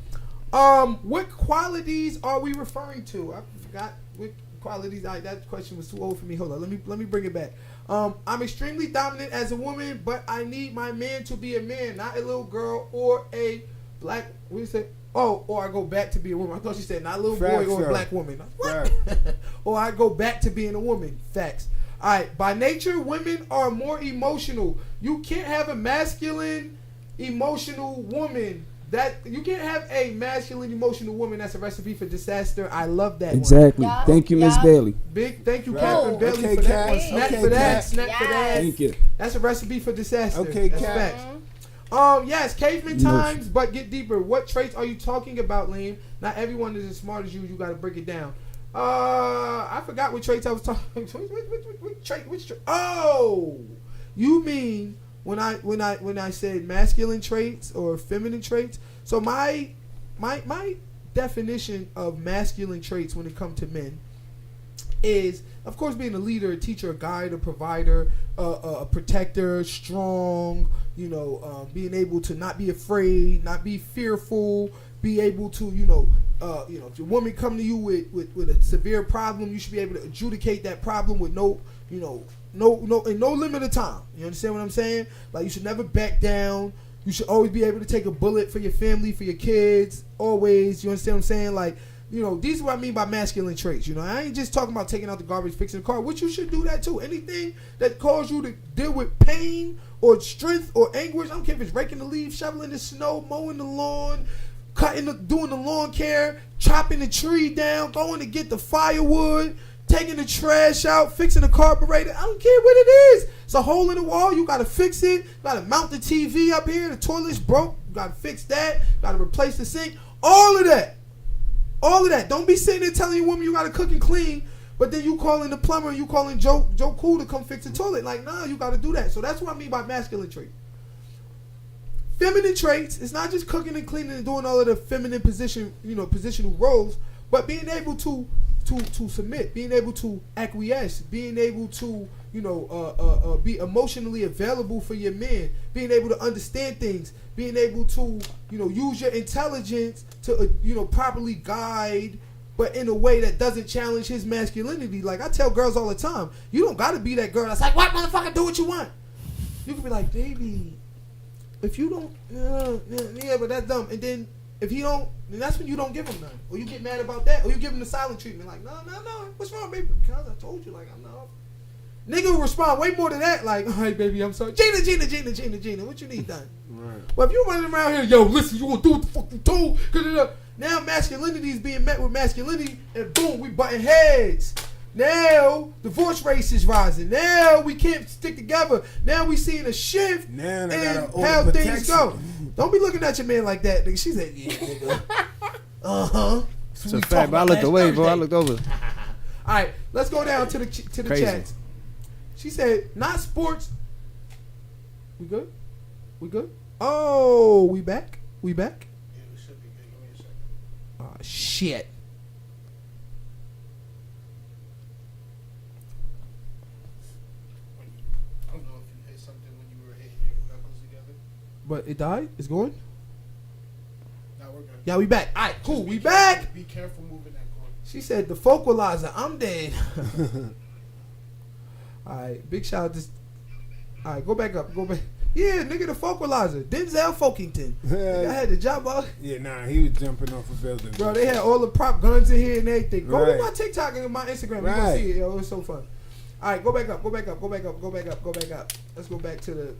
what qualities are we referring to? I forgot what qualities. That question was too old for me. Hold on, let me bring it back. I'm extremely dominant as a woman, but I need my man to be a man, not a little girl or a black. What do you say? Oh, or I go back to be a woman. I thought she said not a little Facts, boy or a sir. black woman. What? Facts. Or I go back to being a woman. Facts. All right. By nature, women are more emotional. You can't have a masculine, emotional woman. That you can't have a masculine, emotional woman. That's a recipe for disaster. I love that one. Exactly. Yeah. Thank you, Miss Yeah. Bailey. Big thank you, Right. Catherine Bailey, Okay, for that Cat. one. Snack Okay, for that. Cat. Snack for that. Thank you. That's a recipe for disaster. Okay, That's Cat. facts. Yes, caveman No. times, but get deeper. What traits are you talking about, Liam? Not everyone is as smart as you. You got to break it down. I forgot what traits I was talking. Which trait? Oh, you mean when I said masculine traits or feminine traits? So my definition of masculine traits when it comes to men is, of course, being a leader, a teacher, a guide, a provider, a protector, strong, being able to not be afraid, not be fearful, be able to, if your woman come to you with a severe problem, you should be able to adjudicate that problem with no limit of time. You understand what I'm saying? Like, you should never back down. You should always be able to take a bullet for your family, for your kids, always. You understand what I'm saying? Like, these are what I mean by masculine traits. I ain't just talking about taking out the garbage, fixing the car, which you should do that too. Anything that cause you to deal with pain or strength or anguish, I don't care if it's raking the leaves, shoveling the snow, mowing the lawn, doing the lawn care, chopping the tree down, going to get the firewood, taking the trash out, fixing the carburetor. I don't care what it is. It's a hole in the wall. You got to fix it. You got to mount the TV up here. The toilet's broke. You got to fix that. You got to replace the sink. All of that. All of that. Don't be sitting there telling your woman you got to cook and clean, but then you calling the plumber and you calling Joe Cool to come fix the toilet. Like, nah, you got to do that. So that's what I mean by masculine trait. Feminine traits, it's not just cooking and cleaning and doing all of the feminine positional roles, but being able to submit, being able to acquiesce, being able to be emotionally available for your men, being able to understand things, being able to use your intelligence to properly guide, but in a way that doesn't challenge his masculinity. Like, I tell girls all the time, you don't gotta be that girl that's like, what, motherfucker, do what you want. You can be like, baby, if you don't, yeah, but that's dumb. And then if he don't, then that's when you don't give him none. Or you get mad about that. Or you give him the silent treatment. Like, no. What's wrong, baby? Because I told you, like, I'm not. Nigga will respond way more to that. Like, all right, baby, I'm sorry. Gina, what you need done? Right. Well, if you running around here, yo, listen, you gonna do what the fuck you told. Now masculinity is being met with masculinity, and boom, we butting heads. Now divorce rates is rising. Now we can't stick together. Now we seeing a shift in how things go. Don't be looking at your man like that, nigga. She said, yeah, nigga. It's a fact, but I looked away, bro. I looked over. All right, let's go down to the chats. She said, not sports. We good? Oh, we back? Yeah, we should be good. Give me a second. Oh, shit. I don't know if you hit something when you were hitting your knuckles together. But it died? It's going? Now we're good. Yeah, we back. All right, cool. We back. Be careful moving that cord. She said, the vocalizer. I'm dead. All right, big shout out to. All right, go back up. Yeah, nigga, the vocalizer. Denzel Folkengton. I had the job. Yeah, nah, he was jumping off a building. Bro, they had all the prop guns in here and everything. Go to my TikTok and my Instagram. You gonna see it, yo. It was so fun. All right, go back up. Let's go back to the.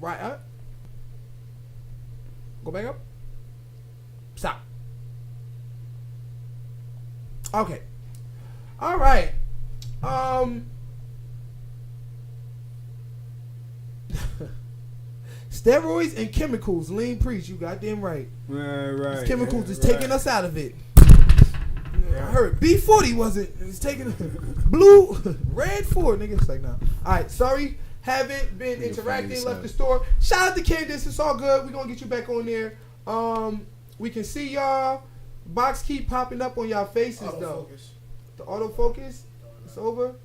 Right up. Go back up. Stop. Okay. All right. Steroids and chemicals, lean preach. You goddamn right. Right. These chemicals is taking us out of it. I heard B40 wasn't. It's taking red 4, nigga. It's like, nah. All right, sorry. Haven't been interacting. Left the store. Shout out to Candace. It's all good. We're gonna get you back on there. We can see y'all. Box keep popping up on y'all faces though. The autofocus. It's over.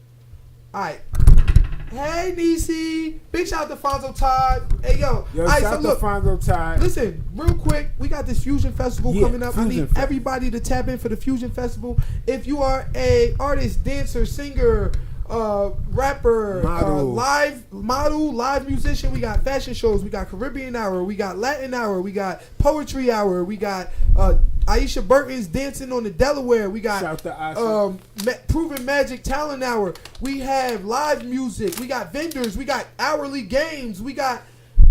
Alright. Hey Nisi. Big shout out to Fonzo Todd. Hey yo. Shout out to Fonzo Todd. Listen, real quick, we got this Fusion Festival coming up. I need everybody to tap in for the Fusion Festival. If you are a artist, dancer, singer, rapper, live musician, we got fashion shows, we got Caribbean Hour, we got Latin Hour, we got Poetry Hour, we got Aisha Burton's Dancing on the Delaware, we got Proven Magic Talent Hour, we have live music, we got vendors, we got hourly games, we got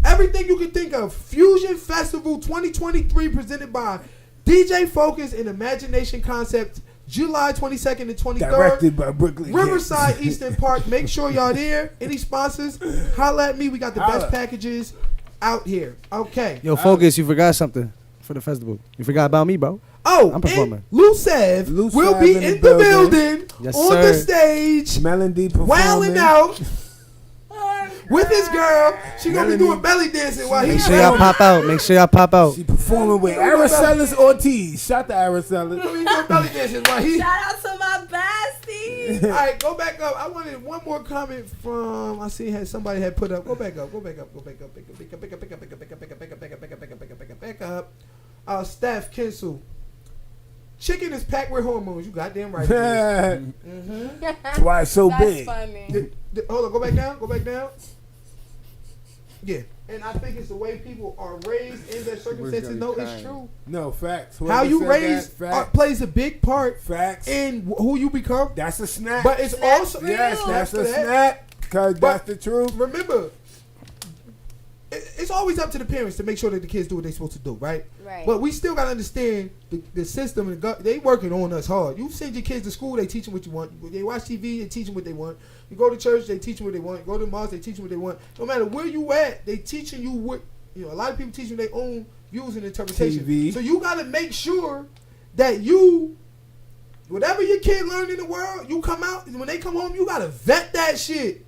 everything you can think of. Fusion Festival 2023 presented by DJ Focus and Imagination Concepts, July 22nd and 23rd. Directed by Brooklyn Riverside Eastern Park. Make sure y'all there. Any sponsors, holla at me. We got the best packages out here. Okay. Yo, Focus, you forgot something for the festival. You forgot about me, bro. Oh, I'm performing. Lucev will be in the building yes, on sir. the stage. Melody performing. Wilding out. With his girl, she gonna be doing belly dancing while Make sure y'all pop out. She performing with Aracelis Ortiz. Shout to Aracelis. Doing belly dancing while he. Shout out to my bestie. All right, go back up. I wanted one more comment from. I see somebody had put up. Go back up. Pick up. Steph Kinsel. Chicken is packed with hormones. You goddamn right. That's why it's so That's big. funny. Hold on, go back down. Go back down. Yeah, and I think it's the way people are raised in their circumstances. No, it's true. No, facts. How Whoever you said raised that, facts. plays a big part Facts. in who you become. That's a snap. But it's Snaps also for yes, you. that's a for that. snap. Because But- that's the truth. Remember, it's always up to the parents to make sure that the kids do what they're supposed to do, right? Right. But we still gotta understand the system and they working on us hard. You send your kids to school, they teach them what you want. They watch TV, they teach them what they want. You go to church, they teach them what they want. You go to the mosque, they teach them what they want. No matter where you at, they teaching you what a lot of people teach you their own views and interpretation. TV. So you gotta make sure that you, whatever your kid learned in the world, you come out when they come home, you gotta vet that shit.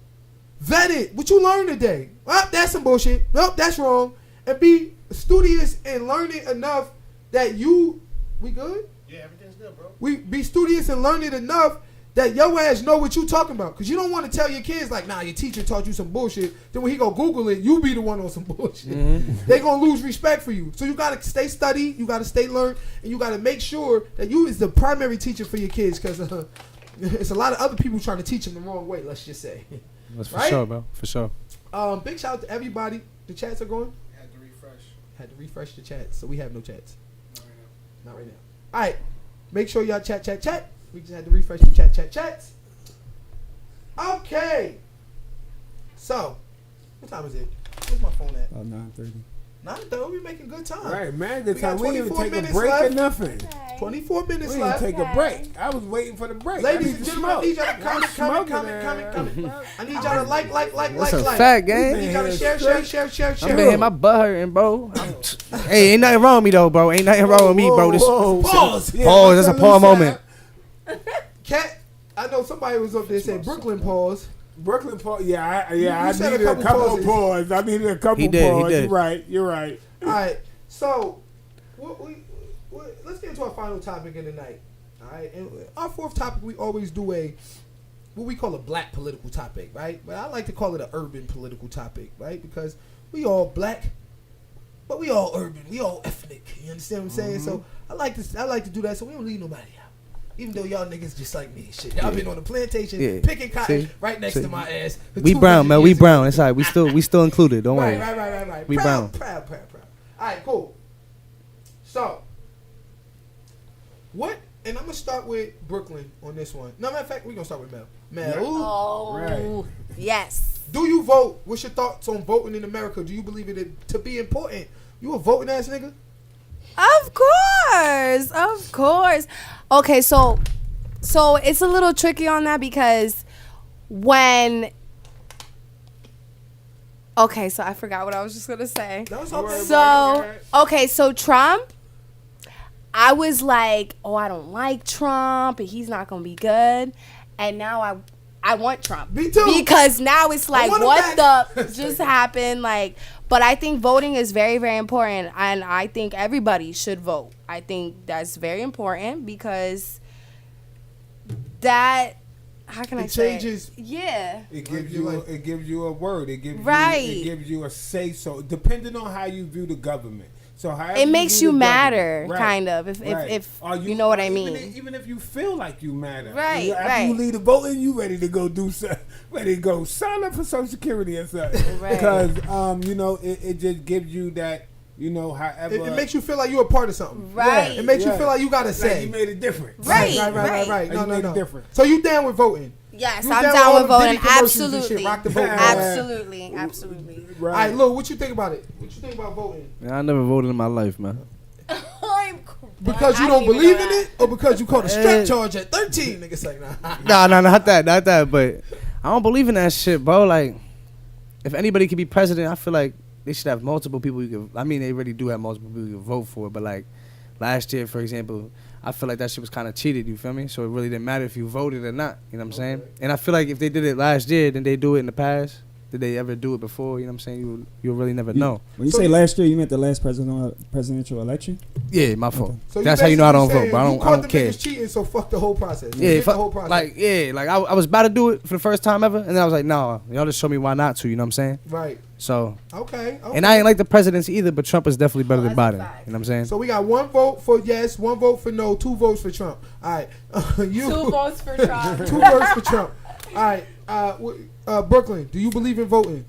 Vet it. What you learned today? Oh, that's some bullshit. Nope, that's wrong. And be studious and learn it enough that you. We good? Yeah, everything's good, bro. We be studious and learn it enough that your ass know what you talking about. Because you don't want to tell your kids like, nah, your teacher taught you some bullshit. Then when he go Google it, you be the one on some bullshit. They gonna lose respect for you. So you gotta stay study. You gotta stay learn, and you gotta make sure that you is the primary teacher for your kids. Because it's a lot of other people trying to teach them the wrong way. Let's just say. That's for Right? sure, bro. For sure. Big shout out to everybody. The chats are going. Had to refresh. Had to refresh the chats, so we have no chats. Not right now. All right, make sure y'all chat. We just had to refresh the chats. Okay. So, what time is it? Where's my phone at? 9:30. 9:30. We making good time. Right, man. Good We got time. We didn't 24 even take a minutes break left. or nothing. 24 We minutes didn't left. take a break. I was waiting for the break. Ladies I and need to gentlemen, I smoke. need y'all to comment. Smoking I need y'all to like. That's a fact, I gang. need y'all to share. I'm been hitting my butt hurting, bro. Hey, ain't nothing wrong with me though, bro. Ain't nothing wrong with me, bro. This Pause. Yeah, pause. That's a what pause Lou said. moment. Cat, I know somebody was up there saying Brooklyn pause. Brooklyn pause. Yeah, I You needed said a a couple couple of pauses. pauses. I needed a couple He did, he pauses. did. You're right. All right, so let's get into our final topic of the night. All right, and our fourth topic, we always do what we call a black political topic, right? But I like to call it an urban political topic, right? Because we all black, but we all urban, we all ethnic. You understand what I'm saying? So I like to do that, so we don't leave nobody out. Even though y'all niggas just like me, shit. Y'all been on the plantation Yeah. picking cotton See? right next See? to my ass. for We 200 brown, man. We years ago. brown. It's alright. We still included. Don't worry. Right. We brown. Proud. All right, cool. So, what? And I'm gonna start with Brooklyn on this one. No, matter of fact, we're gonna start with Mel. Mel, Oh, Right. yes. do you vote? What's your thoughts on voting in America? Do you believe it to be important? You a voting ass nigga? Of course. Okay, so it's a little tricky on that because when. Okay, so I forgot what I was just gonna say. That was okay. So okay, so Trump, I was like, oh, I don't like Trump, and he's not gonna be good. And now I want Trump. Me too. Because now it's like, want him what back. the just happened? Like, but I think voting is very, very important, and I think everybody should vote. I think that's very important because that. How can I It say? changes. Yeah. It gives You're you like- it gives you a word. It gives Right. it gives you a say so depending on how you view the government. So however It makes view you the matter, government, right, kind of, right. if Are you know what I even mean. Even if you feel like you matter, Right, After you right. leave the voting, you ready to go do something, ready to go sign up for Social Security or something. Right. Because it just gives you that however It makes you feel like you're a part of something. Right. It makes you Right. feel like you gotta like say. you made a difference. Right. Right. Like No, you made a no. difference. So you down with voting? Yes, You I'm down down with with all voting. them Diddy commercials and shit, Absolutely. rock the vote. Absolutely. All right, Lil, what you think about it? What you think about voting? Man, I never voted in my life, man. Because you I don't didn't even believe know in that. it, or because you caught a strap charge at 13? Niggas like, nah. Nah, not that. But I don't believe in that shit, bro. Like, if anybody can be president, I feel like they should have multiple people you can. I mean, they really do have multiple people you can vote for. But like last year, for example, I feel like that shit was kind of cheated. You feel me? So it really didn't matter if you voted or not. You know what I'm saying? And I feel like if they did it last year, then they do it in the past. Did they ever do it before? You know what I'm saying? You'll really never know. When you say last year, you meant the last presidential election? Yeah, my fault. So That's how you know I don't basically vote, but I saying don't you caught care. the niggas cheating, so fuck the whole process. Yeah, Fuck the whole process. like I was about to do it for the first time ever, and then I was like, nah, y'all just show me why not to. You know what I'm saying? Right. So, Okay. and I ain't like the presidents either, but Trump is definitely better than that's a Biden. fact. You know what I'm saying? So we got 1 vote for yes, 1 vote for no, 2 votes for Trump. All right. You 2 votes for Trump. 2 votes for Trump. All right. Brooklyn, do you believe in voting?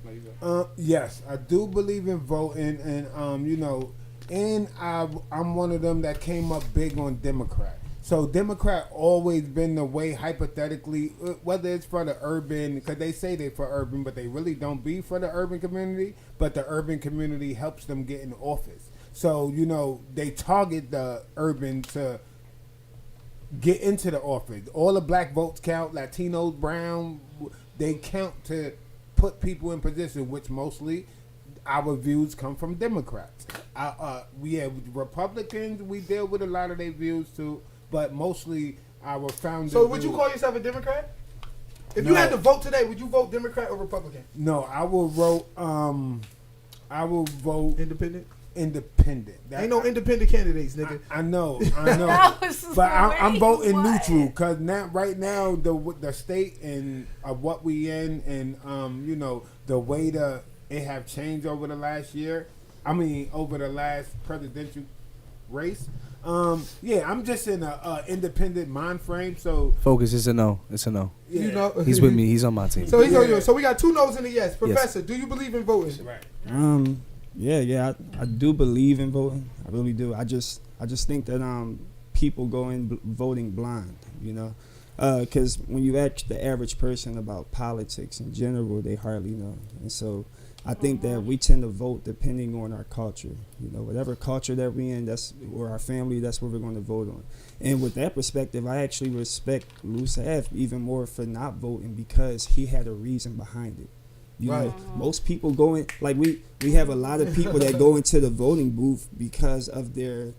Yes, I do believe in voting, and you know, and I'm one of them that came up big on Democrat. So Democrat always been the way, hypothetically, whether it's for the urban, because they say they're for urban, but they really don't be for the urban community. But the urban community helps them get in office. So you know, they target the urban to get into the office. All the black votes count. Latinos, brown, they count to put people in position, which mostly our views come from Democrats. We have Republicans. We deal with a lot of their views too, but mostly our founders. So would you call yourself a Democrat? If you had to vote today, would you vote Democrat or Republican? No, I will vote. I will vote Independent? independent. Ain't no independent candidates, nigga. I know, That was but I'm way voting what? neutral because now, right now, the state and of what we in, and you know, the way it have changed over the last year. I mean, over the last presidential race. Yeah, I'm just in a independent mind frame. So Focus is a no. It's a no. yeah. You know, He's with me. He's on my team. So he's on Yeah. yours. So we got 2 no's and a yes. Professor, do you believe in voting? Right. Yeah, I do believe in voting. I really do. I just think that people go in voting blind, you know, because when you ask the average person about politics in general, they hardly know, and so I think that we tend to vote depending on our culture, you know, whatever culture that we in, or our family, that's what we're going to vote on. And with that perspective, I actually respect Louis even more for not voting because he had a reason behind it. You Right. know, most people go in, like we have a lot of people that go into the voting booth because of their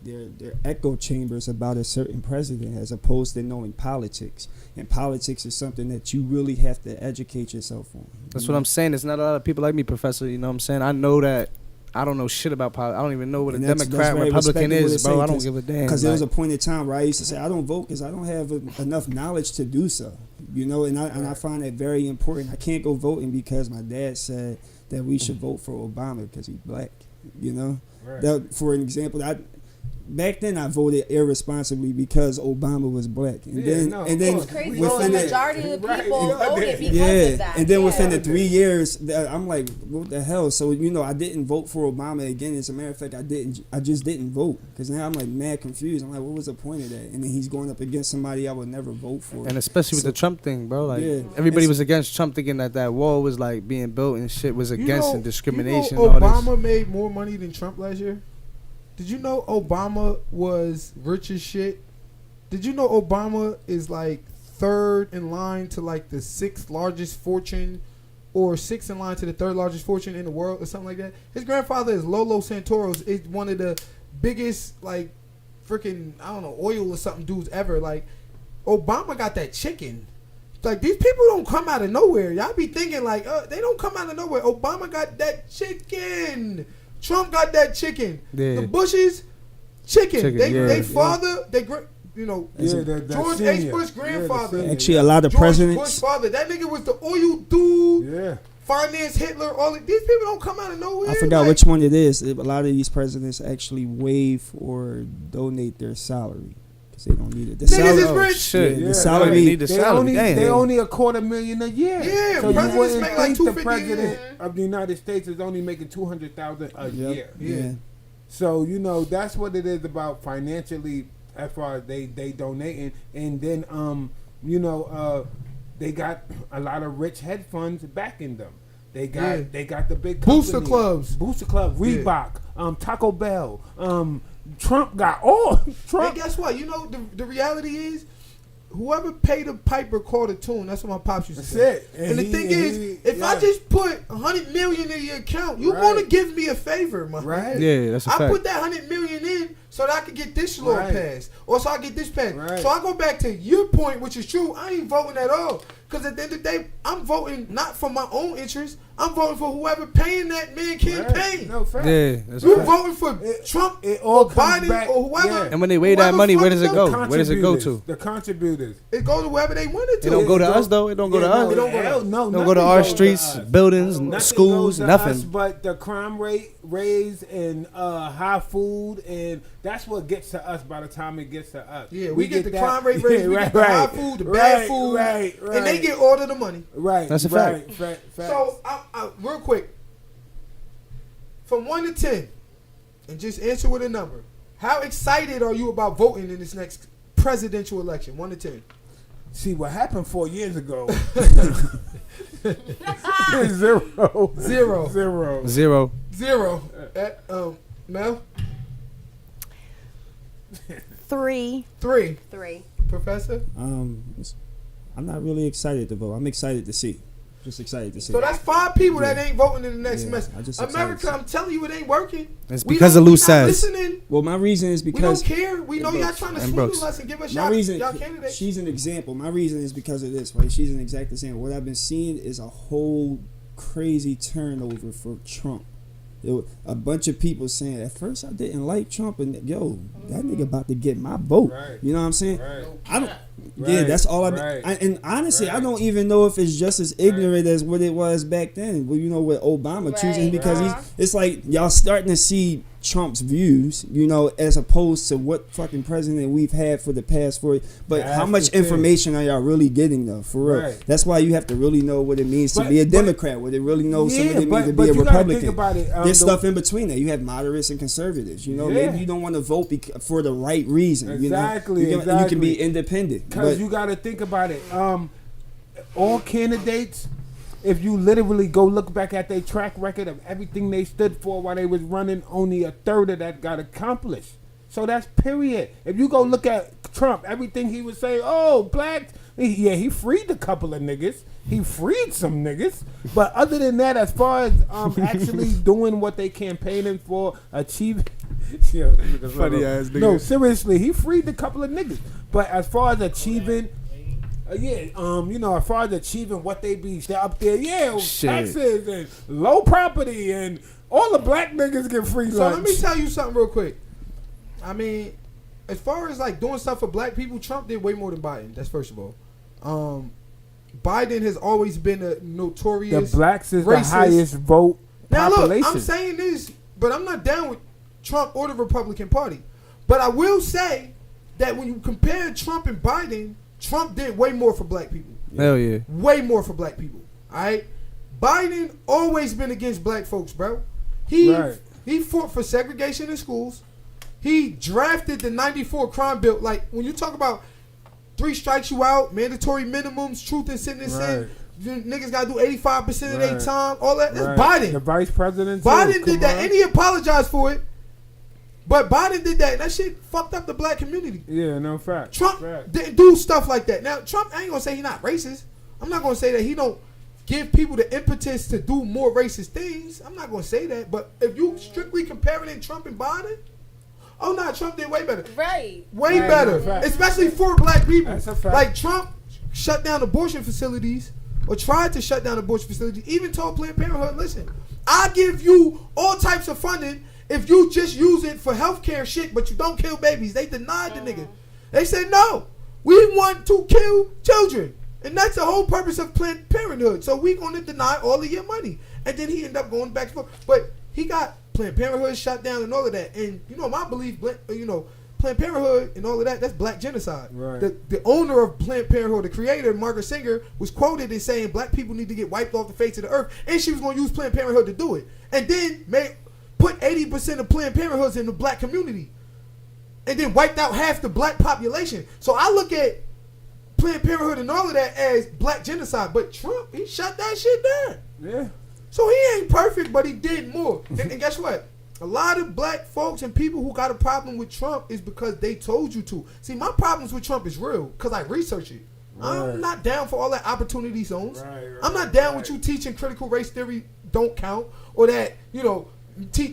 echo chambers about a certain president, as opposed to knowing politics. And politics is something that you really have to educate yourself on. That's what I'm saying. There's not a lot of people like me, Professor. You know what I'm saying? I know that I don't know shit about politics. I don't even know what a And that's Democrat, very Republican respectable is, to bro. say, I don't give a damn. Because there was a Like, point in time where I used to say I don't vote because I don't have enough knowledge to do so. You know, and I find that very important. I can't go voting because my dad said that we should vote for Obama because he's black. You know, Right. that, for an example, back then I voted irresponsibly because Obama was black, and Yeah, then no, and of then course. It's crazy. We So within the it- majority of the Right. people Yeah. voted because yeah, of that. and then yeah. within the 3 years, I'm like, what the hell? So you know, I didn't vote for Obama again. As a matter of fact, I just didn't vote because now I'm like mad confused. I'm like, what was the point of that? And then he's going up against somebody I would never vote for. and especially with So- the Trump thing, bro. Like Yeah. everybody It's- was against Trump, thinking that wall was like being built and shit was against and discrimination. You know and all this. Obama made more money than Trump last year? Did you know Obama was rich as shit? Did you know Obama is like 3rd in line to like the 6th largest fortune, or 6th in line to the 3rd largest fortune in the world, or something like that? His grandfather is Lolo Santoros. Is one of the biggest, like, freaking, I don't know, oil or something dudes ever. Like, Obama got that chicken. Like, these people don't come out of nowhere. Y'all be thinking like, they don't come out of nowhere. Obama got that chicken. Trump got that chicken. Yeah. The Bushes, chicken. They yeah. father, you know, Yeah, the George senior. H. Bush Yeah, the grandfather. senior. Actually, a lot of George presidents. Bush father. That nigga was the oil dude. Yeah. Finance Hitler. All of, these people don't come out of nowhere. I forgot like, which one it is. A lot of these presidents actually waive or donate their salary because they don't need it. The Niggas salary, is rich. Shit. Yeah, the salary- They need the They salary. only, Damn. they only $250,000 a year. Yeah, so you presidents wouldn't make like think the $250,000 president of the United States is only making $200,000 a Yep. year. Yeah. So you know that's what it is about financially, as far as they donating, and then you know they got a lot of rich hedge funds backing them. They got the big Booster companies. clubs. Booster Club, Yeah. Reebok, Taco Bell. Trump got all Trump. And guess what? You know the reality is, whoever paid a piper called a tune. That's what my pops used to That's say. it. And the thing is, if I just put $100 million in your account, you Right. want to give me a favor, man. Right. Yeah, that's a I fact. put that $100 million in so that I could get this law Right. passed, or so I get this passed. Right. So I go back to your point, which is true. I ain't voting at all, because at the end of the day, I'm voting not for my own interest. I'm voting for whoever paying that man campaign. No, fact. Yeah, that's You right. voting for Trump It all or comes Biden back- or whoever. yeah. And when they weigh that whoever money, where fucks does it up, go? Where does it go to? The contributors. It goes to wherever they want it to. It don't go to It us though. It don't go to Yeah, us. It don't go to hell us. no, Don't go to nothing our goes streets, us. buildings, Nothing schools, goes to nothing. us but the crime rate raise and high food, and that's what gets to us by the time it gets to us. Yeah, we get the that- crime rate raised, we Yeah, get the high food, the bad right, food, right, and they get all of the money. right. That's a right, fact. So, real quick, from 1 to 10, and just answer with a number. How excited are you about voting in this next presidential election? 1 to 10. See what happened 4 years ago. Zero. Zero. Zero. Zero. Zero. Mel? 3. 3. 3. Professor? I'm not really excited to vote. I'm excited to see. Just excited to see. So that's 5 people that Yeah. ain't voting in the next Yeah, semester. I just America, excited. I'm telling you, it ain't working. It's We because don't- of we loose not says. listening. Well, my reason is We because don't care. We know y'all trying to And swindle Brooks. us and give us my y'all, reason, y'all candidates. she's an example. My reason is because of this, right? She's an exact example. What I've been seeing is a whole crazy turnover for Trump. A bunch of people saying, at first I didn't like Trump, and yo, that nigga about to get my vote. Right. You know what I'm saying? Right. I don't. Yeah, Right. that's all Right. and honestly, I Right. don't even know if it's just as ignorant as what it was back then. Well, you know, with Obama choosing Right. because Uh-huh. it's like y'all starting to see Trump's views, you know, as opposed to what fucking president we've had for the past 4. But That's how much the thing. information are y'all really getting though? For real, Right. that's why you have to really know what it means to But- be a but- Democrat. What it really knows Yeah, something it means but- to but be a you gotta Republican. think about it, There's the- stuff in between there. You have moderates and conservatives. You know, Yeah. maybe you don't want to vote for the right reason. Exactly, You know, you can be exactly. independent. Because But you got to think about it. All candidates, if you literally go look back at their track record of everything they stood for while they was running, only a third of that got accomplished. So that's period. If you go look at Trump, everything he would say, oh, black, he freed a couple of niggas. He freed some niggas. But other than that, as far as actually doing what they campaigning for, achieving. Yo, that nigga's Funny little- ass nigga. No, seriously, he freed a couple of niggas. But as far as achieving, you know, as far as achieving what they be up there, Shit. taxes and low property and all the black niggas get free So lunch. let me tell you something real quick. I mean, as far as like doing stuff for black people, Trump did way more than Biden. That's first of all. Biden has always been a the notorious blacks is racist. the highest vote Now population. look, I'm saying this, but I'm not down with Trump or the Republican Party. But I will say that when you compare Trump and Biden, Trump did way more for black people. Hell yeah. Way more for black people. Alright? Biden always been against black folks, bro. He Right. he fought for segregation in schools. He drafted the 94 crime bill. Like when you talk about 3 strikes you out, mandatory minimums, truth in sentencing, you niggas gotta do 85% of their Right. time, all that. That's Right. Biden. The vice president. too. Biden Come did that, on. and he apologized for it. But Biden did that, and that shit fucked up the black community. Yeah, no fact. Trump Fact. didn't do stuff like that. Now, Trump, I ain't gonna say he's not racist. I'm not gonna say that he don't give people the impetus to do more racist things. I'm not gonna say that. But if you strictly comparing it Trump and Biden, oh no, Trump did way better. Right. Way Right, better. no fact. Especially for black people. That's a fact. Like Trump shut down abortion facilities or tried to shut down abortion facilities, even told Planned Parenthood, listen, I'll give you all types of funding if you just use it for healthcare shit, but you don't kill babies. They denied the nigga. They said, no, we want to kill children. And that's the whole purpose of Planned Parenthood. So we going to deny all of your money. And then he ended up going back and forth. But he got Planned Parenthood shut down and all of that. And, you know, my belief, you know, Planned Parenthood and all of that, that's black genocide. Right. The owner of Planned Parenthood, the creator, Margaret Sanger, was quoted as saying black people need to get wiped off the face of the earth. And she was going to use Planned Parenthood to do it. And then put 80% of Planned Parenthoods in the black community. And then wiped out half the black population. So I look at Planned Parenthood and all of that as black genocide. But Trump, he shut that shit down. Yeah. So he ain't perfect, but he did more. And guess what? A lot of black folks and people who got a problem with Trump is because they told you to. See, my problems with Trump is real because I research it. Right. I'm not down for all that opportunity zones. Right, I'm not down with you teaching critical race theory don't count or that, you know,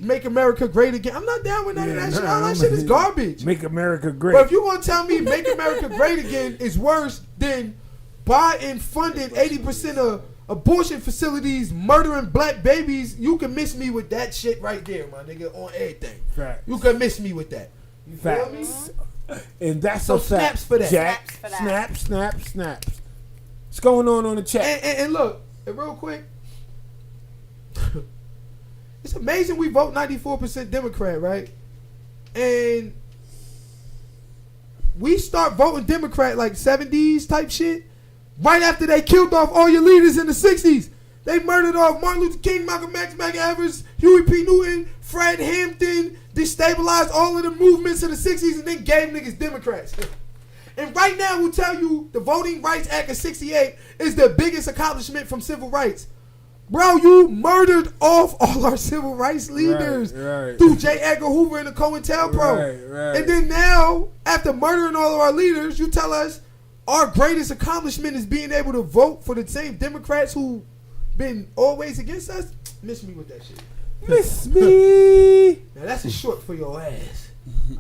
make America great again. I'm not down with none of that shit. All that shit is garbage. Make America great. But if you gonna tell me make America great again is worse than Biden funding 80% of abortion facilities, murdering black babies, you can miss me with that shit right there, my nigga, on everything. Facts. You can miss me with that. You feel me? Facts. And that's So a fact. snaps for that. Jack. Snaps for that. Snaps. What's going on the chat? And look, and real quick, it's amazing we vote 94% Democrat, right? And we start voting Democrat like 70s type shit right after they killed off all your leaders in the 60s. They murdered off Martin Luther King, Malcolm X, Medgar Evers, Huey P. Newton, Fred Hampton, destabilized all of the movements of the 60s and then gave niggas Democrats. And right now we'll tell you the Voting Rights Act of 68 is the biggest accomplishment from civil rights. Bro, you murdered off all our civil rights leaders Right. through J. Edgar Hoover and the COINTELPRO. Right. And then now, after murdering all of our leaders, you tell us our greatest accomplishment is being able to vote for the same Democrats who been always against us? Miss me with that shit. Miss me. Now that's a short for your ass.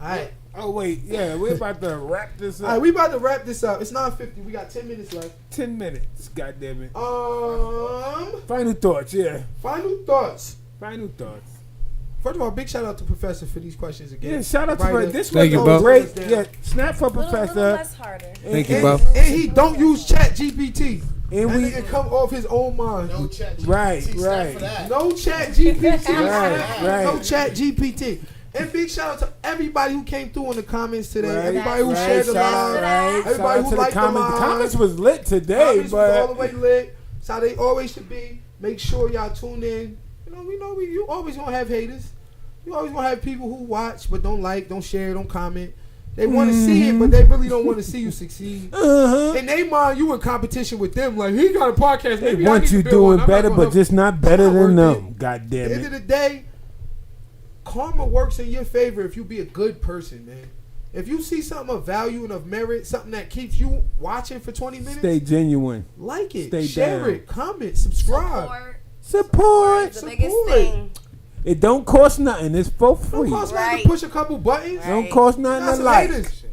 All right. Oh wait, yeah, we're about to wrap this up. All right, we about to wrap this up. It's 9:50. We got 10 minutes left. 10 minutes. God damn it. Final thoughts. Yeah. thoughts. Final thoughts. First of all, big shout out to Professor for these questions again. Yeah. Shout out to Writer. this. Thank was you, bro. great. Yeah. Snap for Little Professor. less harder. Thank you, bro. And he don't use Chat GPT. And That we nigga come off his own mind. No chat. Right, GPT, right. snap for that. No Chat GPT. Right. No Chat GPT. And big shout out to everybody who came through in the comments today. Right, Everybody who right, shared the shout out, live. right. Everybody Shout out who to liked the comments. The live. comments was lit today, Comments was all the but way lit. It's how they always should be. Make sure y'all tune in. You always gonna have haters. You always gonna have people who watch but don't like, don't share, don't comment. They want to see it, but they really don't want to see you succeed. In their mind, you in competition with them. Like, he got a podcast. they Maybe I want need you to build one. doing I'm not better, gonna- but just not better not than worth them. God At damn the end of it. the day, karma works in your favor if you be a good person, man. If you see something of value and of merit, something that keeps you watching for 20 minutes, Stay genuine. like it, stay share down. it, comment, subscribe. Support. The biggest Support. thing. It don't cost nothing. It's for Don't free. cost nothing Right. to push a couple buttons. Right. Don't cost You nothing got to some like. haters.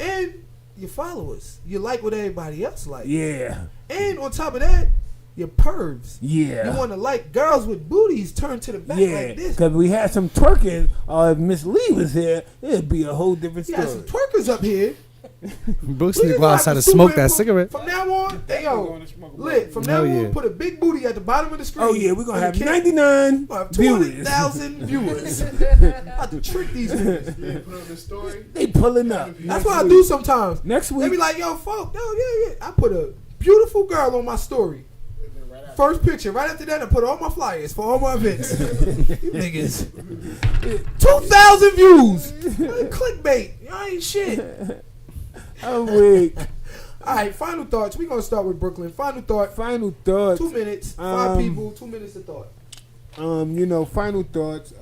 And you follow us. You like what everybody else like. Yeah. And on top of that, you pervs. Yeah. You want to like girls with booties turned to the back Yeah, like this. because we had some twerking. If Miss Lee was here, it'd be a whole different You story. got some twerkers up here. Bruce We need to just go like outside the to smoke Superman that put- cigarette. From now on, hey yo, lit. From now Hell on, yeah. put a big booty at the bottom of the screen. Oh yeah, we're gonna And have the kid- 99 we'll have viewers. 200,000 viewers. About to trick these niggas. Put on the story. They pulling up. That's what I do sometimes. Next They week. be like, yo, fuck, no, yeah. I put a beautiful girl on my story. First picture. Right after that, I put all my flyers for all my events. You niggas. 2,000 views. Clickbait. Y'all ain't shit. I'm weak. All right, final thoughts. We're going to start with Brooklyn. Final thought. Final thoughts. 2 minutes. 5 Um, people. 2 minutes of thought. Final thoughts.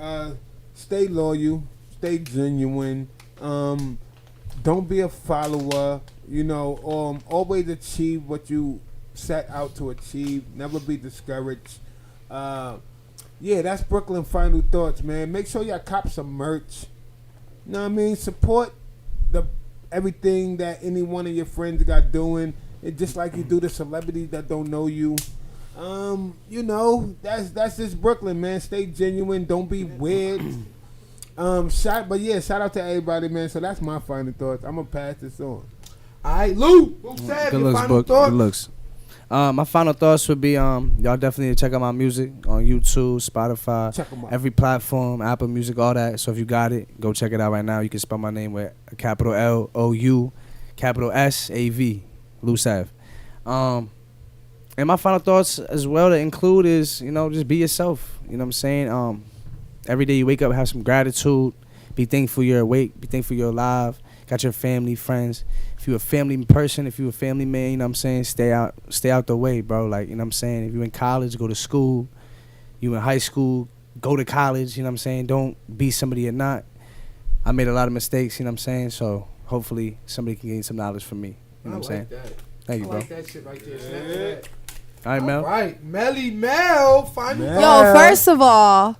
Stay loyal. Stay genuine. Don't be a follower. Always achieve what you set out to achieve. Never be discouraged. That's Brooklyn final thoughts, man. Make sure y'all cop some merch. You know what I mean? Support everything that any one of your friends got doing. It's just like you do the celebrities that don't know you. That's just Brooklyn, man. Stay genuine. Don't be weird. Shout out to everybody, man. So that's my final thoughts. I'm gonna pass this on. All right, Lou. Lou Sav, Good your looks, final book. thought. Good looks. My final thoughts would be y'all definitely need to check out my music on YouTube, Spotify, Check 'em out. every platform, Apple Music, all that. So if you got it, go check it out right now. You can spell my name with a capital L-O-U, capital S-A-V, Lou Sav. And my final thoughts as well to include is, just be yourself. You know what I'm saying? Every day you wake up, have some gratitude. Be thankful you're awake. Be thankful you're alive. Got your family, friends. If you're a family person, if you're a family man, you know what I'm saying, stay out the way, bro. Like, you know what I'm saying? If you're in college, go to school. You in high school, go to college, you know what I'm saying? Don't be somebody you're not. I made a lot of mistakes, you know what I'm saying? So hopefully somebody can gain some knowledge from me. You know what I'm saying? That. Thank you, I bro. like that shit right there. Snap to that. All right, Mel. All right, Melly Mel, final Mel. thought. Yo, first of all,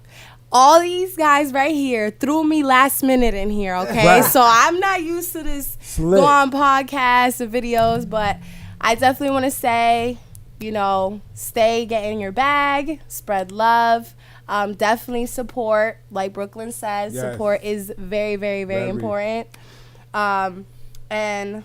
all these guys right here threw me last minute in here, okay? Right. So I'm not used to this Slick. go on podcasts and videos, but I definitely want to say, you know, stay getting your bag, spread love. Definitely support, like Brooklyn says, Yes. support is very, very, very Very. important. And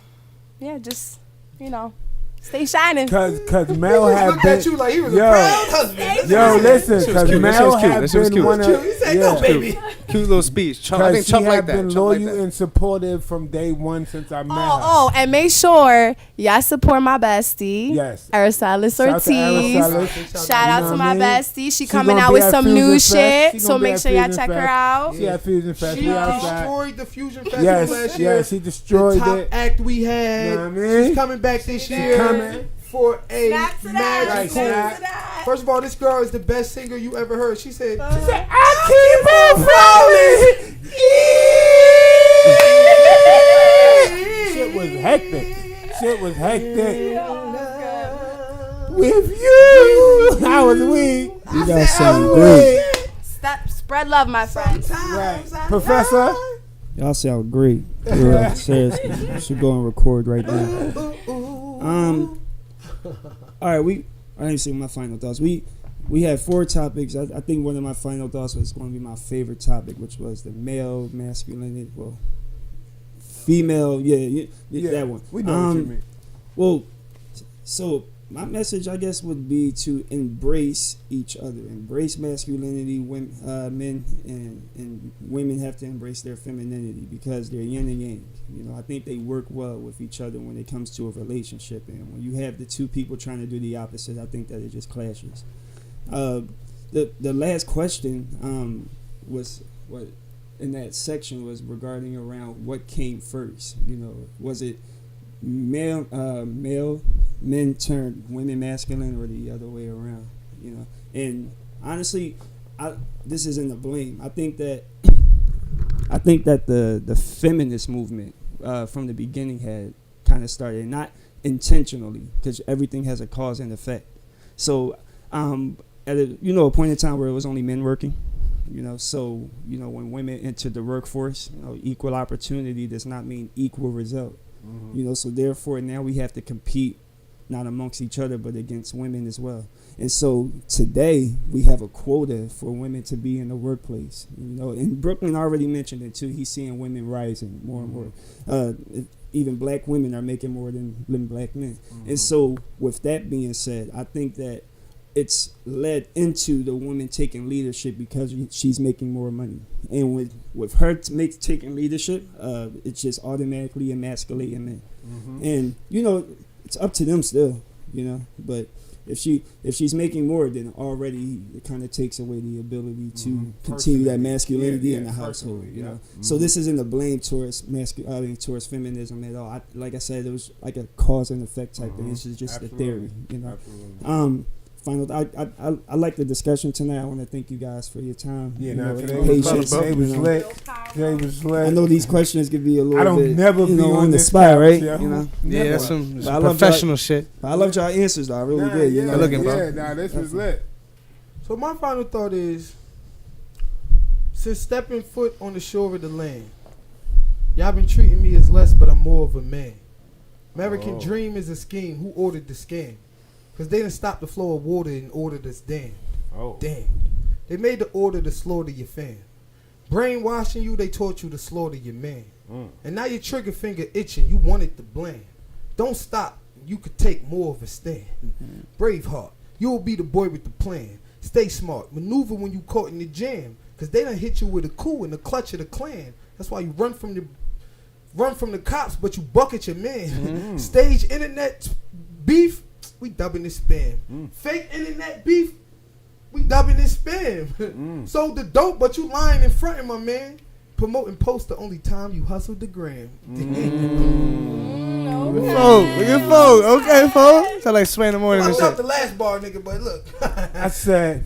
yeah, just, you know, stay shining. Cause Mel He had looked been. at you like he was a Yo. proud husband. Yo, listen, She was cause cute. That shit Mel was cute. had That shit was been cute. one of. He said, "Go, baby." Cute little speech. Chump, I Cause think she chump had like that. been Chump like loyal that. and supportive from day one since I met her. Oh, and make sure y'all support my bestie, Yes. Arisalis Shout out to Ortiz. Arisalis. Shout out You know to what my I mean? bestie. She She coming gonna out be with at some Fusion new Fest. shit, She so gonna be make at sure y'all Fusion check her Fest. out. She had Fusion Fest. She We outside. destroyed the Fusion Festival Yes, last year. yes, she The destroyed top it. act we had. You know what I mean? She's coming back this year coming. for a Snap to that. Right, magical. snap. First of all, this girl is the best singer you ever heard. She said, I keep on rolling. Shit was hectic. Shit was hectic. With you, I was weak. You guys sound great. Spread love, my friends. Right, Professor. Y'all sound great. Yeah, seriously. I should go and record right now. All right, I didn't say my final thoughts. We had 4 topics. I think one of my final thoughts was going to be my favorite topic, which was the male masculinity. Well, female, yeah, that one. We know what you mean. Well, so my message, I guess, would be to embrace each other, embrace masculinity. Women, men and women have to embrace their femininity because they're yin and yang. You know, I think they work well with each other when it comes to a relationship. And when you have the two people trying to do the opposite, I think that it just clashes. The last question was what in that section was regarding around what came first. You know, was it male men turned women masculine or the other way around? You know, and honestly, this isn't a blame. I think that the feminist movement from the beginning had kind of started not intentionally because everything has a cause and effect. So at a point in time where it was only men working, so when women entered the workforce, equal opportunity does not mean equal result. Mm-hmm. So therefore now we have to compete not amongst each other but against women as well. And so today we have a quota for women to be in the workplace. And Brooklyn already mentioned it too. He's seeing women rising more and more. Even black women are making more than black men. Mm-hmm. And so with that being said, I think that it's led into the woman taking leadership because she's making more money. And with her taking leadership, it's just automatically emasculating men. Mm-hmm. And, it's up to them still, but if she's making more, then already it kind of takes away the ability to continue that masculinity in the household. Mm-hmm. So this isn't a blame towards towards feminism at all. Like I said, it was like a cause and effect type thing. This is just a theory, Absolutely. Final. I like the discussion tonight. I want to thank you guys for your time. Today patience. was lit. Today was lit. I know these questions could be a little I don't bit, never be on the this spot, couch, right? yo. Yeah, that's some I love professional shit. I loved y'all answers though. I really did. Yeah, looking, bro. this was lit. So my final thought is, since stepping foot on the shore of the land, y'all been treating me as less, but I'm more of a man. American dream is a scheme. Who ordered the scam? Because they didn't stop the flow of water and ordered us damned. Damned. They made the order to slaughter your fam. Brainwashing you, they taught you to slaughter your man. And now your trigger finger itching. You wanted to blame. Don't stop. You could take more of a stand. Braveheart. You will be the boy with the plan. Stay smart. Maneuver when you caught in the jam. Because they done hit you with a coup in the clutch of the clan. That's why you run from the cops, but you bucket your man. Stage internet beef, we dubbing it spam. Fake internet beef, we dubbing it spam. Sold the dope, but you lying in front of my man. Promoting post the only time you hustled the gram. Look at folk. Okay, folk. Sound like Sway in the morning I and love shit. the last bar, nigga, but look. I said,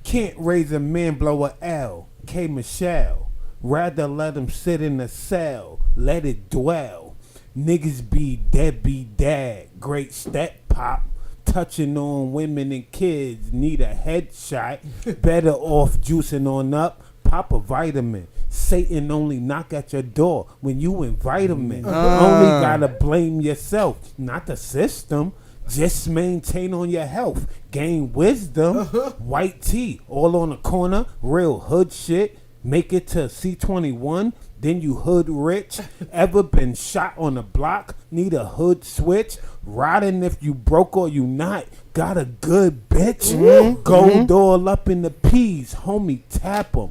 can't raise a man blow a L. K. Michelle. Rather let him sit in the cell. Let it dwell. Niggas be dead, be dad. Great step pop. touching on women and kids. Need a headshot. Better off juicing on up. Pop a vitamin. Satan only knock at your door when you invite him in. Only gotta blame yourself, not the system. Just maintain on your health. Gain wisdom. White tee all on the corner. Real hood shit. Make it to C21. Then you hood rich. Ever been shot on the block? Need a hood switch? Riding if you broke or you not. Got a good bitch. Gold all up in the peas. Homie, tap 'em.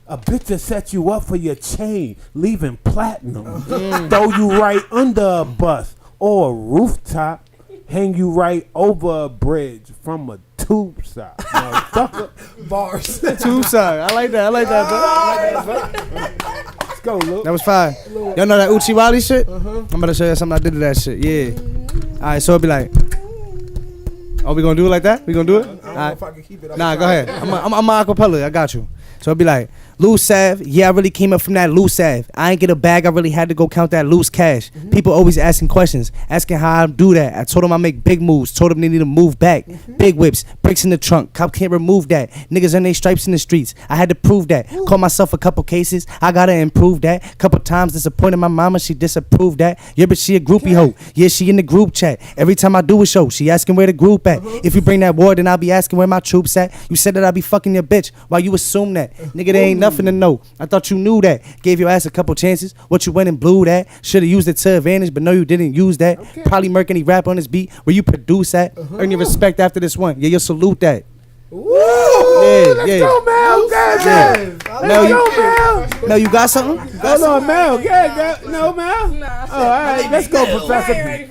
A bitch to set you up for your chain, leaving platinum. Throw you right under a bus or a rooftop. Hang you right over a bridge from a tube stop. Motherfucker. Bars. Tube side. I like that. Bro. Let's go, look. That was fire. Y'all know that Uchiwali shit? I'm about to show you something I did to that shit. Yeah. All right, so it'll be like, oh, we gonna do it like that? We gonna do it? I don't know if I can keep it up. Nah, go ahead. I'm acapella. I got you. So it'll be like, loose Sav, yeah, I really came up from that loose Sav. I ain't get a bag, I really had to go count that loose cash. People always asking questions, asking how I do that. I told them I make big moves, told them they need to move back. Big whips, bricks in the trunk, cop can't remove that. Niggas earn they stripes in the streets, I had to prove that. Call myself a couple cases, I gotta improve that. Couple times disappointed my mama, she disapproved that. Yeah, but she a groupie hoe, yeah, she in the group chat. Every time I do a show, she asking where the group at. If you bring that war, then I'll be asking where my troops at. You said that I be fucking your bitch, why you assume that? Nigga, there ain't nothing to know. I thought you knew that. Gave your ass a couple chances. What you went and blew that. Should've used it to advantage, but no, you didn't use that. Probably murk any rap on this beat where you produce at. Earn your respect after this one. Yeah, you'll salute that. Woo! Yeah, yeah. Go, Mel. Mel, you got something? Hold on, Mel. No, Mel. Nah. Oh, all right, let's go, Professor.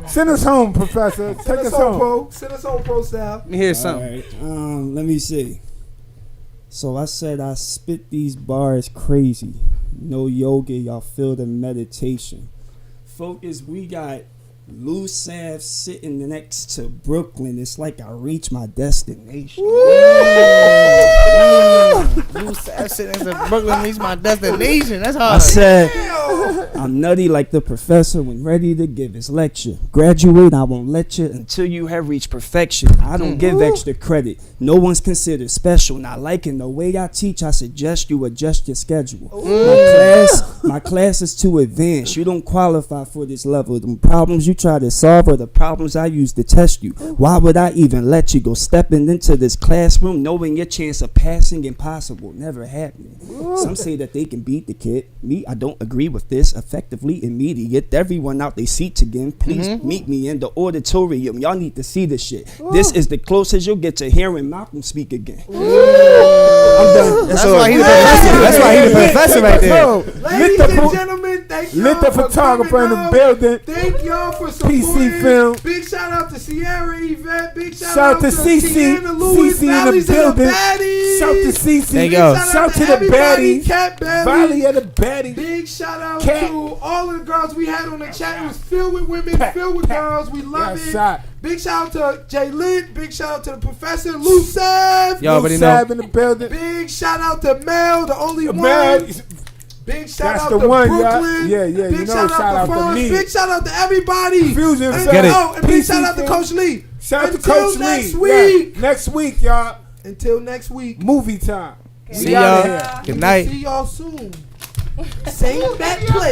Send us home, Professor. Take us home. Send us home, pro style. Let me hear something. Alright, let me see. So I said I spit these bars crazy. No yoga, y'all feel the meditation. Focus, we got Lou Sav sitting next to Brooklyn. It's like I reached my destination. Lou Sav sitting next to Brooklyn reached my destination. That's hard. I said I'm nutty like the professor when ready to give his lecture. Graduate, I won't let you until you have reached perfection. I don't give extra credit. No one's considered special. Not liking the way I teach, I suggest you adjust your schedule. My class is too advanced. You don't qualify for this level. The problems you try to solve are the problems I use to test you. Why would I even let you go stepping into this classroom knowing your chance of passing impossible, never happening? Some say that they can beat the kid. Me, I don't agree with this. Effectively immediate. Everyone out their seats again. Please meet me in the auditorium. Y'all need to see this shit. This is the closest you'll get to hearing Malcolm speak again. I'm done. That's why he's the professor. That's why he's the professor right there. Ladies and gentlemen, thank y'all Lit the for photographer in coming the out. building. Thank y'all for supporting. PC Film. Big shout out to Sierra Yvette. Big shout Shout out to to CC. Tiana Lewis, CC in the Valleys and building. Baddies. Shout to CC. Thank Big y'all. Shout to the everybody. baddies. Cat Belly. Valley of the baddies. Big shout out Cat. to all of the girls we had on the chat. It was filled with women, filled with girls. We love it. Shot. Big shout out to Jay Lit. Big shout out to the professor Lou Sav. Y'all already know. Sab in the building. Big shout out to Mel, the only one. Man, Big shout That's out the to one, y'all. Brooklyn. Yeah, yeah, Big you know, shout shout out to to Fonz. me. Big shout out to everybody. Fusion And, Film. Get it. and big PC shout out to Film. Coach Lee. Shout out to Until Coach next Lee. week. Yeah. Next week, y'all. Until next week. Movie time. See We outta y'all. here. Good night. See y'all soon. Same bat play.